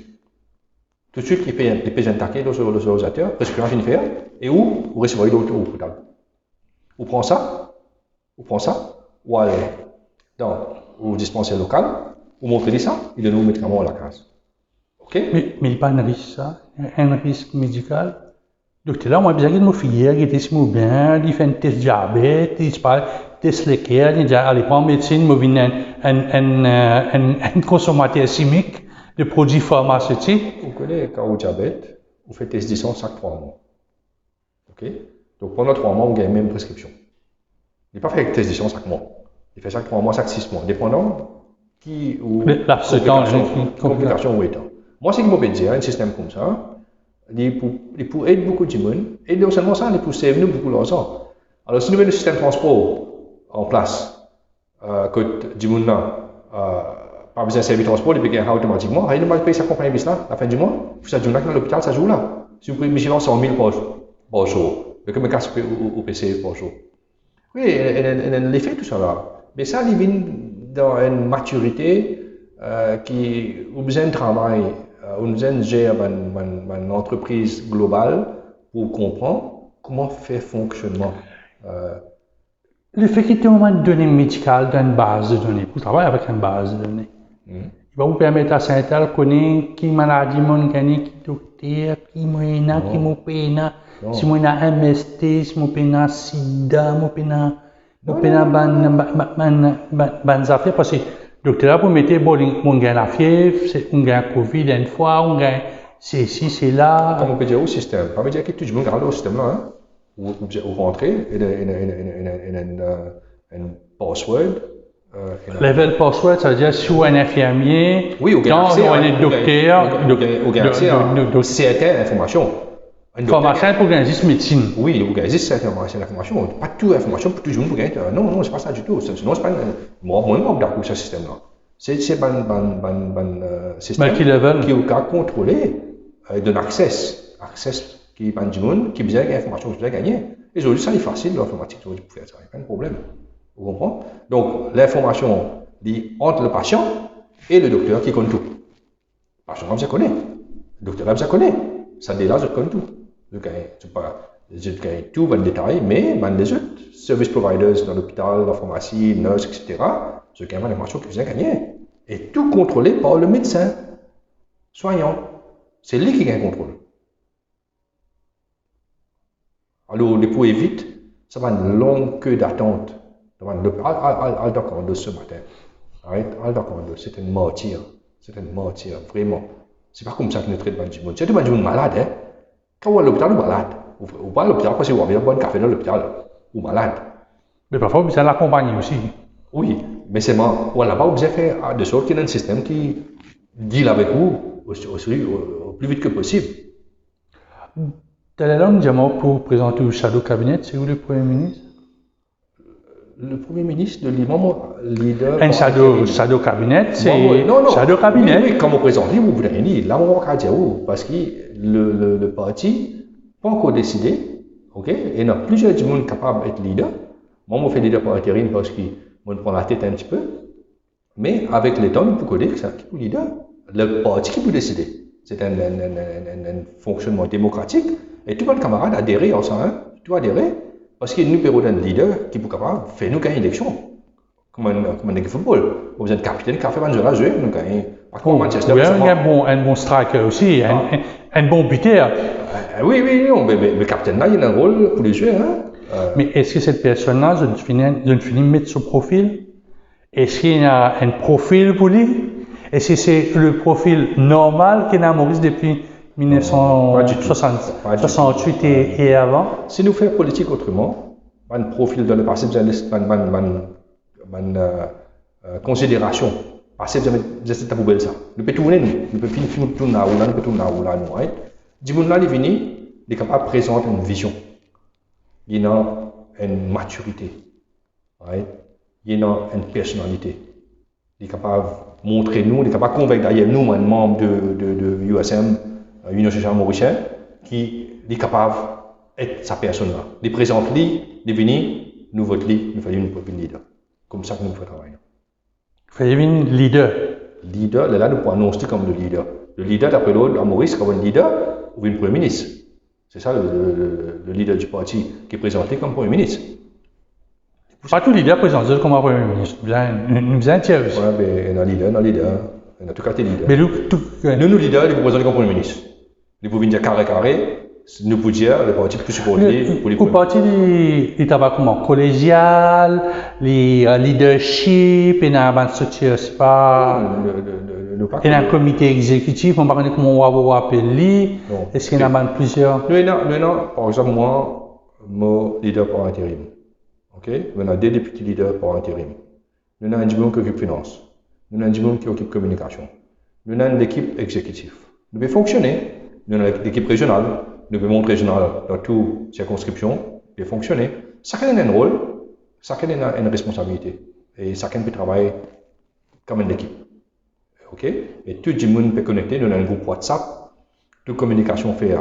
Tout de suite, il paye un taquet sur l'utilisateur, prescription finit faire, et où vous recevez l'autre au hôpital. Vous prenez ça, ou allez au dispensaire local, vous montrez ça, il donne vos médicaments à la case. Ok? Mais il n'y a pas un risque, ça? Un risque médical? Donc, là, moi, besoin de me fier, il était bien, il fait un test diabète, il parle test l'équerre, il dit, allez, prends médecine, moi, un consommateur chimique de produits pharmaceutiques. Vous connaissez, quand vous diabète, vous faites test 10 chaque 3 mois. Ok? Donc, pendant 3 mois, vous gagnez même prescription. Il n'est pas fait test 10 chaque mois. Il fait chaque 3 mois, chaque 6 mois, dépendant qui ou complication ou état. Moi, c'est ce que je peux dire, un système comme ça, il peut aider beaucoup de monde, et non seulement ça, il peut sauver beaucoup d'argent. Alors, si nous mettons le système de transport en place, que du monde pas besoin de service de transport, il paye automatiquement. Il ne va pas payer sa compagnie là, à la fin du mois. Ça joue là dans l'hôpital, ça joue là. Si vous payez 100 000 par jour, mais comme un casse au PC par jour. Oui, il fait tout ça là. Mais ça, il vient dans une maturité qui a besoin de travail, a besoin de gérer une entreprise globale pour comprendre comment faire fonctionnement. Le fait qu'il y ait un moment de données médicales dans une base de données, pour travailler avec une base de données, il va vous permettre à Saint-Tel de connaître qui maladie mon gagné, qui docteur, qui moyen, qui mon péna, si mon a MST, si mon péna SIDA, mon péna ban affaires, parce que le docteur pour mettre mon gain la fièvre, on gagne Covid une fois, on gagne c'est ici, c'est là. Comme on peut dire au système, on peut dire que tout le monde regarde au système là, hein? Vous rentrez, il y a une password. Level password, ça veut dire si vous êtes un infirmier, oui, ou un docteur, ou certaines informations. Information pour gagner médecine. Oui, vous gagnez cette information. Pas toute information pour tout le monde pour gagner. Non, c'est pas ça du tout. Sinon, c'est pas moi d'accord ce système-là. C'est un système qui a contrôlé donne accès qui est du monde, qui besoin d'informations que vous avez gagner. Et aujourd'hui, ça est facile, l'informatique, vous pouvez faire ça, il n'y a pas de problème. Vous comprenez? Donc, l'information est entre le patient et le docteur qui connaît tout. Le patient, vous connaît. Le docteur, vous connaît. Ça, dès là, je connais tout. Je connais tout dans le détail, mais les autres service providers dans l'hôpital, la pharmacie, nurse, etc., je connais l'information que vous avez gagner. Et tout contrôlé par le médecin soignant. C'est lui qui gagne le contrôle. Alors, pour éviter, ça va une longue queue d'attente. Al de ce matin. C'est une martyr. C'est une martyr, vraiment. C'est pas comme ça que nous traitons du monde. C'est du monde malade, hein. Quand on va à l'hôpital, on est malade. Ou pas à l'hôpital, parce que vous avez un bon café dans l'hôpital. Ou malade. Mais parfois, vous allez l'accompagner aussi. Oui, mais c'est moi. Voilà, vous avez fait de sorte qu'il y a un système qui deal avec vous au plus vite que possible. Dans la langue diamant pour présenter le Shadow Cabinet, c'est où le Premier ministre? Le Premier ministre, le leader. Un Shadow Cabinet, c'est Shadow Cabinet. Oui, comme on présente, vous pouvez rien dire. Là, on va dire où, parce que le parti n'a pas encore décidé, ok? Et il y a plusieurs gens capables d'être leader. Moi, on fait leader par intérim parce qu'on prend la tête un petit peu. Mais avec les temps, on peut dire que c'est qui peut leader. Le parti qui peut décider. C'est un fonctionnement démocratique. Et tout le camarade adhéré à ça, hein? Tu adhéré. Parce qu'il y a une période d'un leader qui peut capable faire nous gagner l'élection. Comme un équipe de football. Vous êtes capitaine qui a fait Manzola jouer, nous gagnons. Par contre, Manchester. Oui, un bon striker aussi, un bon buteur. Oui, mais le capitaine là, il a un rôle pour les jouer. Hein? Mais est-ce que cette personne-là, je ne finis mettre son profil? Est-ce qu'il y a un profil pour lui? Est-ce que c'est le profil normal qu'il a à Maurice depuis 1968 et avant? Si nous faisons politique autrement, un profil dans le passé, une considération, passé, c'est ta poubelle ça. Nous pouvons tourner, nous pouvons finir tourner là, nous pouvons tourner là, nous. Du monde là, il vient, il est capable de présenter une vision. Il a une maturité. Il a une personnalité. Il est capable de montrer nous, il est capable de convaincre d'ailleurs nous, un membre de USM, Union sociale mauricienne, qui est capable d'être sa personne-là. Il présente lui, il vient, nous votons lui, nous faisons une leader. Comme ça que nous faisons travailler. Vous faites une leader. Leader, là, nous pouvons annoncer comme le leader. Le leader, d'après l'autre, à Maurice, comme un leader ou un premier ministre. C'est ça le leader du parti qui est présenté comme premier ministre. Pas tout leader présenté comme un premier ministre. Nous un tiers aussi. Oui, mais il y a un leader. Il y a tout cas des leaders. Mais nous, leaders, ils vous présentent comme premier ministre. Ils vous viennent dire carré. Nous pouvons dire le parti plus supporté pour les premiers. Le parti, il travaille comment? Collégial, les leadership, il y a une structure, c'est pas. Il y a un comité exécutif, on ne sait pas comment on va appeler. Est-ce qu'il y en a plusieurs? Non, par exemple, moi, leader par intérim. Ok? Nous avons des députés leaders par intérim. Nous avons un diplôme qui occupe finance. Nous avons un diplôme qui occupe communication. Nous avons une équipe exécutive. Nous devons fonctionner. Nous avons une équipe régionale. Nous devons monter régional dans toutes les circonscriptions. Nous devons fonctionner. Chacun a un rôle. Chacun a une responsabilité. Et chacun peut travailler comme une équipe. ok? Et tout le monde peut connecter dans un groupe WhatsApp, toute communication fait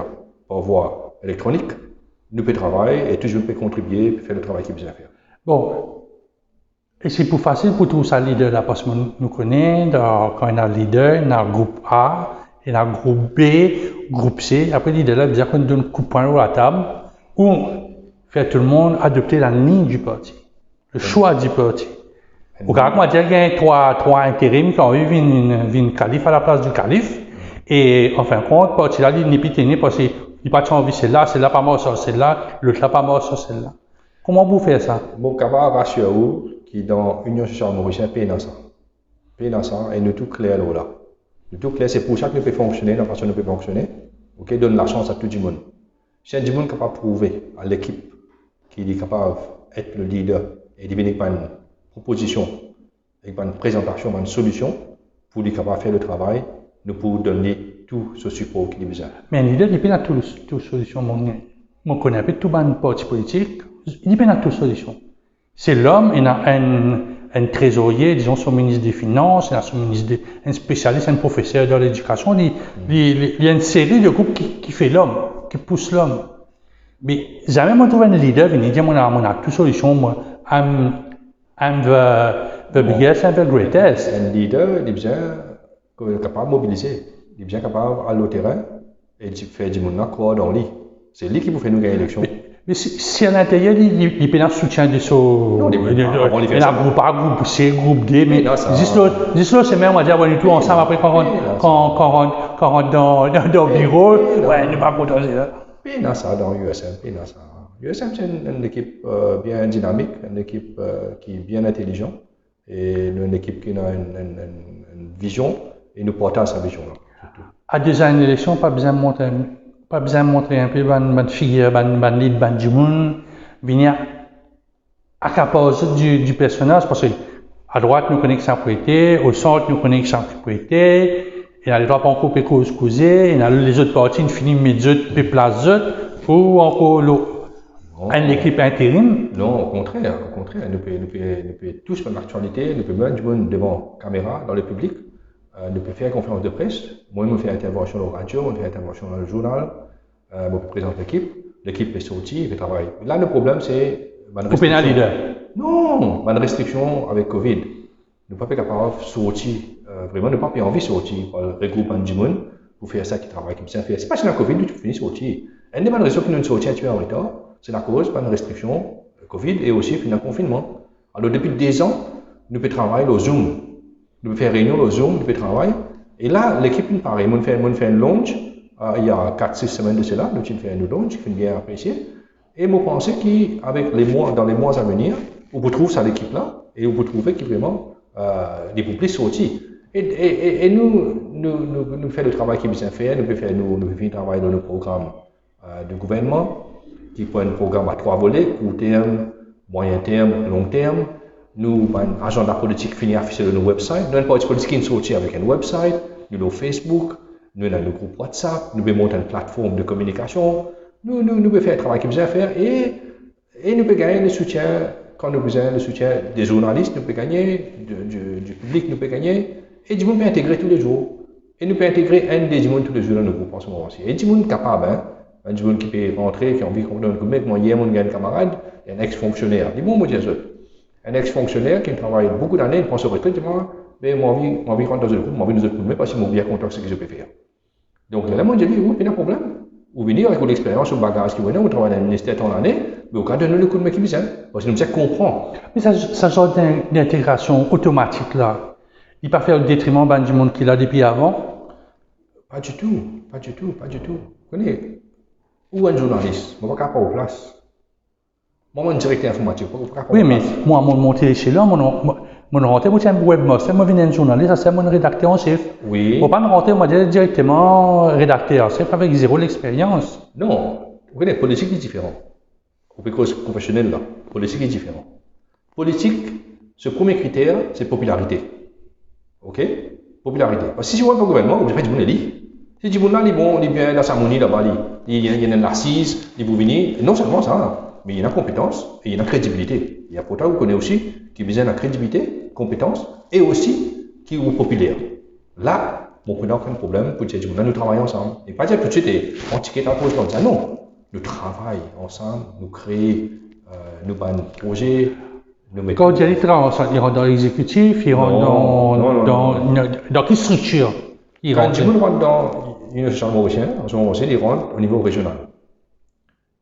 par voie électronique, nous peut travailler et tout le monde peut contribuer, peut faire le travail qu'il besoin faire. Bon, et c'est plus facile pour tous les leaders là, parce que nous connaissons, quand on a le leader, on a le groupe A, on a le groupe B, groupe C. Après, le leader là, dire qu'on donne un coup de poing à la table, où faire tout le monde adopter la ligne du parti, le choix du parti. Au cas où on va dire qu'il y a trois intérims qui ont eu une calife à la place du calife, et en fin de compte, le parti là, il n'est plus tenu parce qu'il n'a pas envie celle-là, pas mort sur celle-là, l'autre là, pas mort sur celle-là. Comment vous faites ça? Bon, capable rassurer qui dans l'Union sociale mauricienne paye dans ça. Paye dans ça et nous tout clair là. Nous tout clair, c'est pour ça que nous pouvons fonctionner, la façon dont nous pouvons fonctionner. Ok, donne la chance à tout le monde. Si un monde capable de prouver à l'équipe qu'il est capable d'être le leader et de venir avec une proposition, avec une présentation, une solution pour lui capable de faire le travail, nous pouvons donner tout ce support qu'il a besoin. Mais un leader, il n'y a pas toute solution. Je connais un peu tout le parti politique. Il n'y a pas toute solution. C'est l'homme, il a un trésorier, disons son ministre des Finances, il a un spécialiste, un professeur de l'éducation. Il y a une série de groupes qui fait l'homme, qui pousse l'homme. Mais jamais moi trouvé un leader qui dit on a toute solution, moi, I'm the biggest and the greatest. Un leader, il est bien capable de mobiliser, il est bien capable d'aller au terrain et de faire du monde croire dans lui. C'est lui qui vous fait nous gagner l'élection. Mais si à l'intérieur, il peut avoir soutien de son. Il a groupe A, groupe C, groupe D, mais juste là, c'est même, on va dire, on est tous ensemble après quand on rentre dans le bureau, ouais, on n'est pas content. Puis dans ça, dans USM, puis dans ça. USM, c'est une équipe bien dynamique, une équipe qui est bien intelligente, et une équipe qui a une vision, et nous portons sa vision-là. À 2 ans d'élection, pas besoin de montrer un peu une figure, une lead, du monde, venir accaparer du personnage, parce qu'à droite, nous connaissons sa priorité, au centre, nous connaissons sa priorité, et à droite, on coupe et causer, et les autres parties, nous finissons mes autres, puis place autres, ou encore une équipe intérim. Non, au contraire, nous pouvons tous faire l'actualité, nous pouvons mettre du monde devant la caméra, dans le public. Nous pouvons faire une conférence de presse. Moi, je fais intervention dans la radio, je fais intervention dans le journal. Je présente l'équipe. L'équipe est sortie, elle travaille. Là, le problème, c'est. Vous pénal leader? Non, une restriction avec Covid. Nous ne sommes pas capables de sortir. Vraiment, nous n'avons pas envie de sortir par le regroupement du monde pour faire ça qui travaille, qui me fait. Ce n'est pas si la Covid, nous finis de sortir. Une des raisons que nous sortir un peu en retard, c'est la cause d'une restriction Covid et aussi d'un confinement. Alors, depuis 2 ans, nous pouvons travailler au Zoom. Nous faire réunion au Zoom, nous travailler. Et là, l'équipe nous pareil. Nous fait un launch il y a 4-6 semaines de cela. Nous fait un launch qui est bien apprécié. Et je pense qu'avec dans les mois à venir, on peut trouver ça l'équipe là et on peut trouver qu'il vraiment des plus sortis. Et nous faisons le travail qui est bien fait. Nous faisons travailler dans le programme du gouvernement qui est un programme à 3 volets, court terme, moyen terme, long terme. Nous avons un agenda politique fini affiché sur nos websites. Nous avons un parti politique qui est sorti avec un website, nous avons Facebook, nous avons un groupe WhatsApp, nous pouvons monter une plateforme de communication. Nous pouvons faire le travail qu'il y a à faire et nous pouvons gagner le soutien, quand nous avons besoin le soutien des journalistes, nous pouvons gagner, du public, nous pouvons gagner, et du monde peut intégrer tous les jours. Et nous pouvons intégrer un des gens tous les jours dans nos groupes en ce moment-ci. Et du monde capable, un du monde qui peut rentrer, qui a envie qu'on donne un coup de main. Moi, hier, mon camarade, il y a un ex-fonctionnaire. Dis-moi, moi, dire ça. Un ex-fonctionnaire qui travaille beaucoup d'années, il prend sa retraite, il dit, mais moi, j'ai envie de rentrer dans le groupe, moi, j'ai envie de nous parce qu'ils m'ont bien content de ce que je peux faire. Donc, là, moi, j'ai dit, oui, il y a un problème. Vous venez avec l'expérience, le bagage qui venait, vous travaillez dans le ministère tant d'années, mais vous pouvez donner le coup de main qui besoin. Parce que nous devons comprendre. Mais ça genre d'intégration automatique là, il ne peut pas faire le détriment du monde qu'il a depuis avant? Pas du tout. Vous connaissez, où un journaliste, je ne vais pas au place. Moi, un directeur informatique, je ne vais pas oui, mais moi, mon monté chez là, mon rentré, moi, c'est un webmaster, moi, je viens un journaliste, c'est mon rédacteur en chef. Oui. Je ne vais pas rentrer, moi, directement rédacteur en chef avec 0 expérience. Non, vous connaissez, politique est différent. Au cause professionnel, là, politique est différent. Politique, ce premier critère, c'est popularité. OK? Popularité. Parce que si je vois le gouvernement, vous dites, du monde est lié. Si du monde là, il est bien dans sa monnaie là-bas, il y a une assise, il vous venir, non seulement ça, mais il y a une compétence et il y a une crédibilité. Il y a pourtant, vous connaissez aussi, qui besoin de la crédibilité, compétence et aussi qui est populaire. Là, on n'a aucun problème pour dire nous travaillons ensemble. Et pas dire tout de suite, on ticket à cause comme ça. Non, nous travaillons ensemble, nous créons, nous avons un projet. Quand il y a des travailleurs, ils rentrent dans l'exécutif, ils rentrent dans quelle structure ils Quand rentrent? ils rentrent dans une association mauricienne, en ce moment aussi, ils rentrent au niveau régional.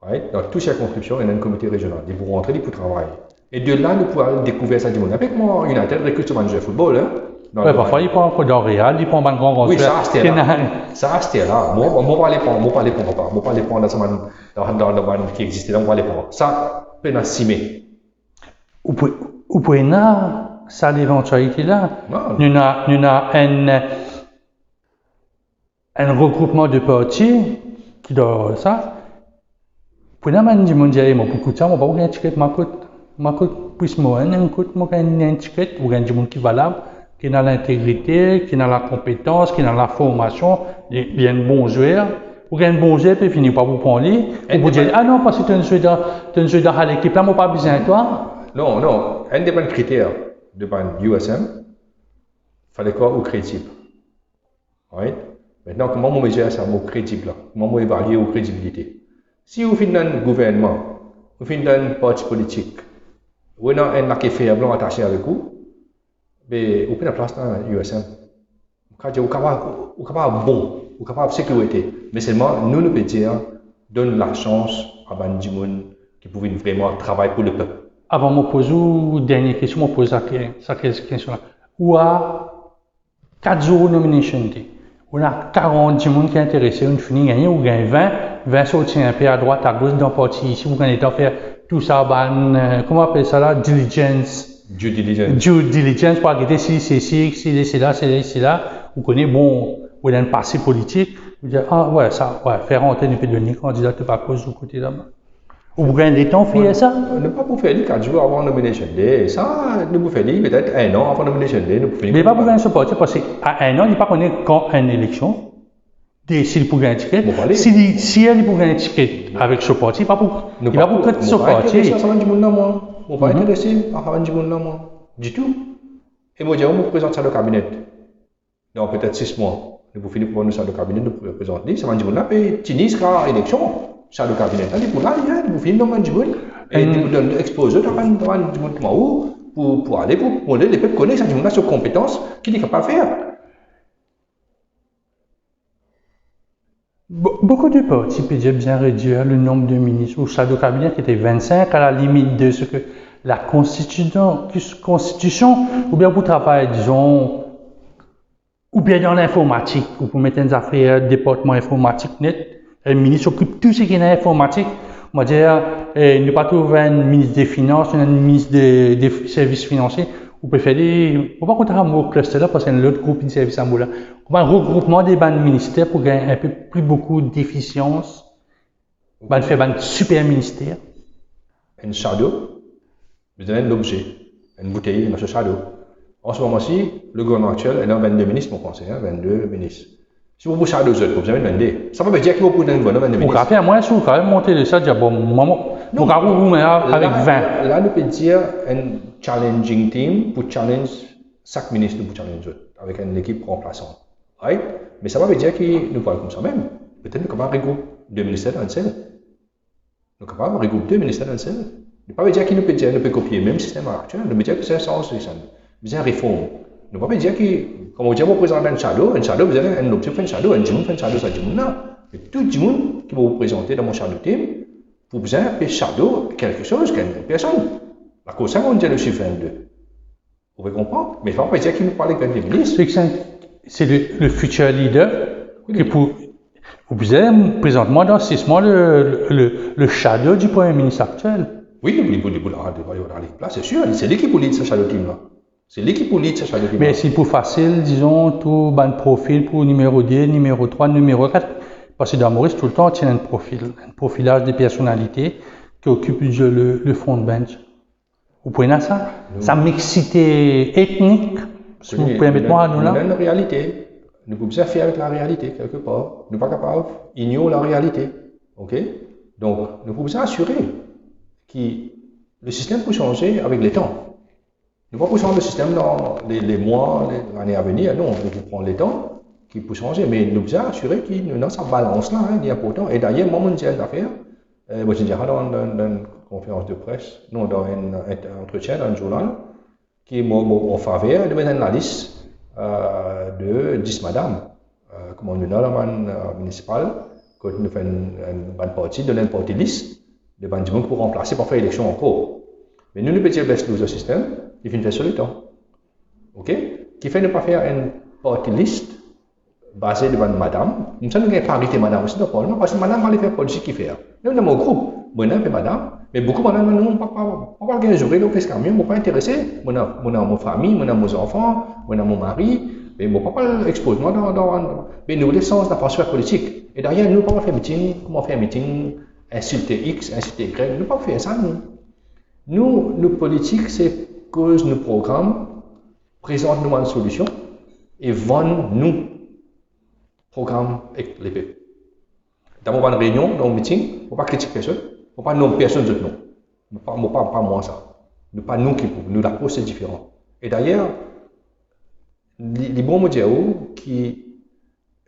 Right? Dans toutes les circonscriptions, il y a un comité régional. Ils vont rentrer, ils vont travailler. Et de là, nous pouvons découvrir ça du monde. Avec moi, United recrute souvent de football. Hein, Oui, parfois, ils prennent dans Real, ils prennent un grand oui, ça, c'était là. Ça, c'était là. Moi, je ne vais pas les prendre. Je ne vais pas les prendre. Je ne vais pas les prendre dans le monde qui existait. Je ne vais pas les prendre. Ça, c'est dans 6 mai. Vous pouvez ça l'éventualité là. Nous avons un regroupement de partis qui doit ça. Vous pouvez dire, mon Dieu, moi, beaucoup de ça, moi, pas un ticket, ma coûte, plus moi, un coûte, moi, un ticket, ou un monde qui est valable, qui a l'intégrité, qui a la compétence, qui a la formation, il y a un bon joueur. Ou un bon joueur peut finir par vous prendre, ou vous dire, ah non, parce que tu es un joueur dans l'équipe, là, moi, pas besoin de toi. Non. Un des bons critères de USM, il fallait quoi au crédible. Right? Maintenant, comment on mesure ça, au crédible là? Comment on évalue aux crédibilité? Si vous faites un gouvernement, vous faites un parti politique, vous avez un laquais faible attaché avec vous, mais vous prenez la place dans l'USM. Vous êtes capable bon, vous êtes capable de sécurité. Mais seulement, nous pouvons dire, donne la chance à des gens qui peuvent vraiment travailler pour le peuple. Avant de me poser une dernière question, je pose cette question-là. Où a 4 jours de nomination day? On a 40 gens qui sont intéressés, on finit gagner, ou gagne 20 sortir un peu à droite, à gauche dans le parti ici, vous gagnez faire tout ça, comment on appelle ça là, diligence. Due diligence. Due diligence, pour regarder si c'est là, vous connaissez, bon, vous avez un passé politique, vous dites, ah ouais, ça, ouais, faire rentrer une pédonie, candidat, tu pas cause du côté là-bas. Vous gagnez des temps pour faire ça? Ne pas pour faire 4 jours avant la nomination day. Ça, nous pouvons faire peut-être 1 an avant la nomination day. Mais pas pour gagner ce parti, parce qu'à 1 an, il n'y a pas qu'on quand une élection. S'il pour gagner un ticket, si elle pour gagner un ticket avec ce parti, il va pour quitter ce parti. Je ne suis pas intéressé à faire du monde moi. Du tout. Et moi, je me présente ça au cabinet. Dans peut-être 6 mois. Nous pouvons finir pour nous ça au cabinet, nous pouvons présenter. Ça va du monde là, et Tini sera élection. Ça au cabinet. Nous pouvons finir dans du monde. Et nous pouvons exposer dans du monde pour aller pour montrer les peuples connaissent ça du monde sur compétences qu'il est capable de faire. Beaucoup de partis peuvent bien réduire le nombre de ministres au chef de cabinet qui était 25 à la limite de ce que la constitution ou bien pour travailler, disons, ou bien dans l'informatique, ou pour mettre des affaires, département informatique net, le ministre s'occupe de tout ce qui est informatique. On va dire, ne pas trouver un ministre des Finances, un ministre des Services financiers. Vous pouvez faire on va compter un mot cluster là parce qu'il y a un autre groupe de services à mot là. On va un regroupement des bandes ministères pour gagner un peu plus beaucoup d'efficience. On va faire un super ministère. Un shadow, vous avez l'objet, une bouteille dans ce shadow. En ce moment-ci, le gouvernement actuel est dans 22 ministres, mon conseil, 22 ministres. Si vous avez shadow, vous avez 22. Ça veut dire qu'il vous pouvez 22 ministres. Vous avez moins sous, quand même monter le ça, dire bon, maman, vous avez vous avec 20. Là, nous pouvons dire un challenging team pour challenge chaque ministre pour challenge avec une équipe remplaçante. Right? Mais ça veut dire que nous parlons comme ça même. Peut-être que nous sommes regrouper 2 ministères dans le seul. Nous sommes capables de regrouper 2 ministères dans le seul. Ne pas dire que nous pouvons copier le même système actuel. Nous pouvons dire que c'est un sens, c'est une réforme. Nous ne pouvons pas dire que, comme on dit, on présente un shadow, vous avez un objectif, un shadow, un shadow, ça dit non. Et tout le monde qui va vous présenter dans mon shadow team, vous besoin de shadow quelque chose, une personne. La cause, ça, on dit le chiffre 22. Vous pouvez comprendre? Mais il ne faut pas dire qu'il nous parle avec des ministres. C'est le futur leader qui pour. Vous avez présentement dans 6 mois le shadow du Premier ministre actuel. Oui, il faut aller place, c'est sûr. C'est lui qui pour lead ce shadow team là. C'est lui qui pour lead ce shadow team. Mais c'est pour facile, disons, tout ban profil pour numéro 2, numéro 3, numéro 4. Parce que dans Maurice, tout le temps, il y a un profilage des personnalités qui occupent le front bench. Vous pouvez dire ça? Ça mixité ethnique. Si vous pouvez mettre moi à nous là. Nous avons une réalité. Nous pouvons faire avec la réalité quelque part. Nous ne sommes pas capables d'ignorer la réalité. Ok? Donc, nous pouvons assurer que le système peut changer avec le temps. Nous ne pouvons pas changer le système dans les mois, les années à venir. Non, nous prendre le temps qui peut changer, mais nous devons assurer qu'il y a dans sa balance là, il est important. Et d'ailleurs, moi, je dis une affaire, moi, je dirais dans une conférence de presse, non, dans un entretien, dans un journal, qui est en faveur de mettre la liste de 10 madames, comme on est dans la municipale, quand nous faisons une bonne partie de notre partie liste, de bonnes gens pour remplacer pour faire l'élection encore. Mais nous, nous peut-être baisser le système, qui fait sur le temps. OK? Qui fait ne pas faire une partie liste basée devant madame. Nous savons qu'il y a parité madame aussi dans le Parlement, parce que madame va aller faire politique qui fait. Nous, dans mon groupe, moi, je fais madame, mais beaucoup de madame, nous, pas gagner jouer, donc qu'est-ce qu'on ne pas intéressé. Moi, mon famille, moi, mes enfants, moi, mon mari, mais moi, pas exposer. Mais nous, l'essence de la posture politique. Et derrière, nous, pas faire meeting, comment faire meeting, insulter X, insulter Y, nous, pas faire ça, nous. Nous, nos politiques, c'est cause nos programmes, présentent nous une solution et vendent nous programme avec les peuples. Dans une réunion, dans un meeting, il ne faut pas critiquer personne, il ne faut pas nommer personne d'autre non. Pas moi ça. Nous pas nous qui pouvons. Nous l'approche c'est différent. Et d'ailleurs, les bons modèles qui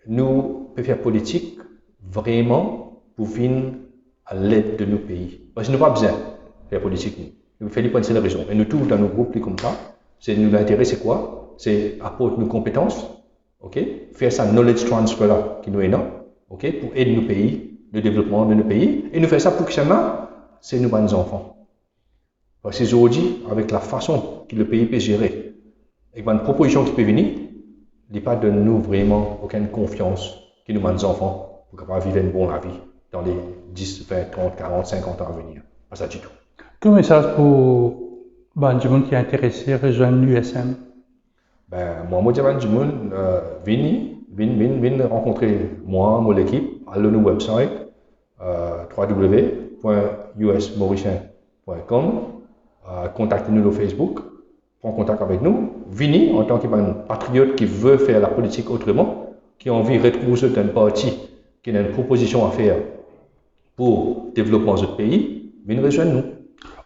nous peuvent faire politique vraiment pour venir à l'aide de nos pays. Parce que nous n'avons pas besoin de faire politique. Nous faisons pas une seule raison. Et nous tous dans nos groupes comme ça, c'est nous l'intérêt c'est quoi? C'est apporter nos compétences, ok? Faire ça knowledge transfer là qui nous est là, ok? Pour aider nos pays, le développement de nos pays. Et nous faire ça pour que ça c'est nos bonnes enfants. Parce que aujourd'hui, avec la façon que le pays peut gérer, avec une proposition qui peut venir, il n'y a pas de nous vraiment aucune confiance que nos bonnes enfants pour pouvoir vivre une bonne vie dans les 10, 20, 30, 40, 50 ans à venir. Pas ça du tout. Quel message pour du monde qui est intéressé à rejoindre l'USM? Moi, je dis du monde, venez rencontrer moi, mon équipe, à notre website www.usmauricien.com. Contactez-nous sur Facebook, prends contact avec nous. Venez en tant que patriote qui veut faire la politique autrement, qui a envie de retrouver un parti qui a une proposition à faire pour le développement de notre pays, venez rejoindre nous.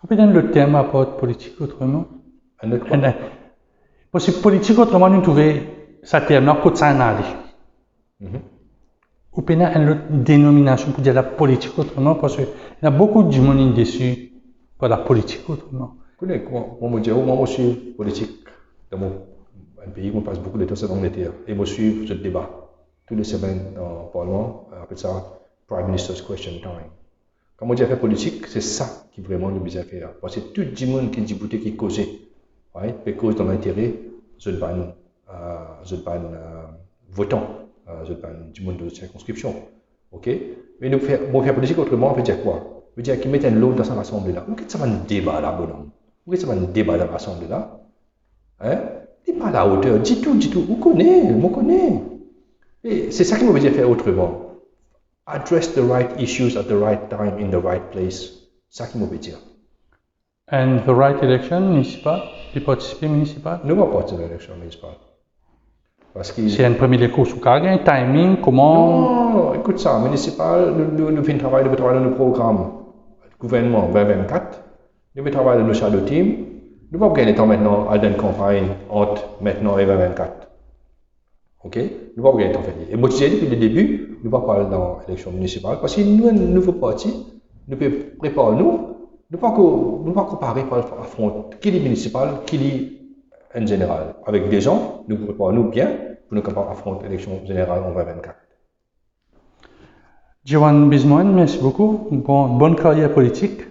Vous pouvez donner le thème à part politique autrement? Parce que politique autrement, nous trouvons ce terme-là, côté ça aller. Vous pouvez donner une dénomination pour dire la politique autrement, parce qu'il y a beaucoup de gens dessus par la politique autrement. Moi, je suis politique dans mon pays où on passe beaucoup de temps en Angleterre. Et je suis ce débat toutes les semaines dans le Parlement, on appelle ça Prime Minister's Question Time. Quand on dit faire politique, c'est ça qui vraiment nous besoin faire. Parce que tout le monde qui dit qui cause, peut cause dans l'intérêt de votants, du monde de circonscription. Ok? Mais nous faire politique autrement, on veut dire quoi? On veut dire qu'ils mettent un lot dans son assemblée là. Où est-ce que ça va un débat là, bonhomme? Où est-ce que ça va un débat dans l'assemblée là? Hein? Dis pas à la hauteur, dis tout. On connaît. Et c'est ça qu'il veut dire faire autrement. Address the right issues at the right time in the right place. C'est ça qu'il veut dire. And the right election municipal, les participants municipaux? Nous ne pouvons pas participer à l'élection municipale. Parce que c'est un premier cours sous carré, un timing, comment? Non, écoute ça, municipal, nous faisons travail dans le programme gouvernement 2024. Nous travaillons dans le shadow team. Nous ne pouvons pas gagner temps maintenant à une campagne entre maintenant et 2024. Ok? Nous ne pouvons pas gagner temps faire. Et moi, je dis depuis le début, nous ne pouvons pas parler dans l'élection municipale parce que nous, un nouveau parti, nous pouvons préparer nous. Nous ne pouvons pas comparer par affronter qui est municipal, qui est en général. Avec des gens, nous préparons bien pour nous capables affronter l'élection générale en 2024. Johan Bismoine, merci beaucoup. Bonne carrière politique.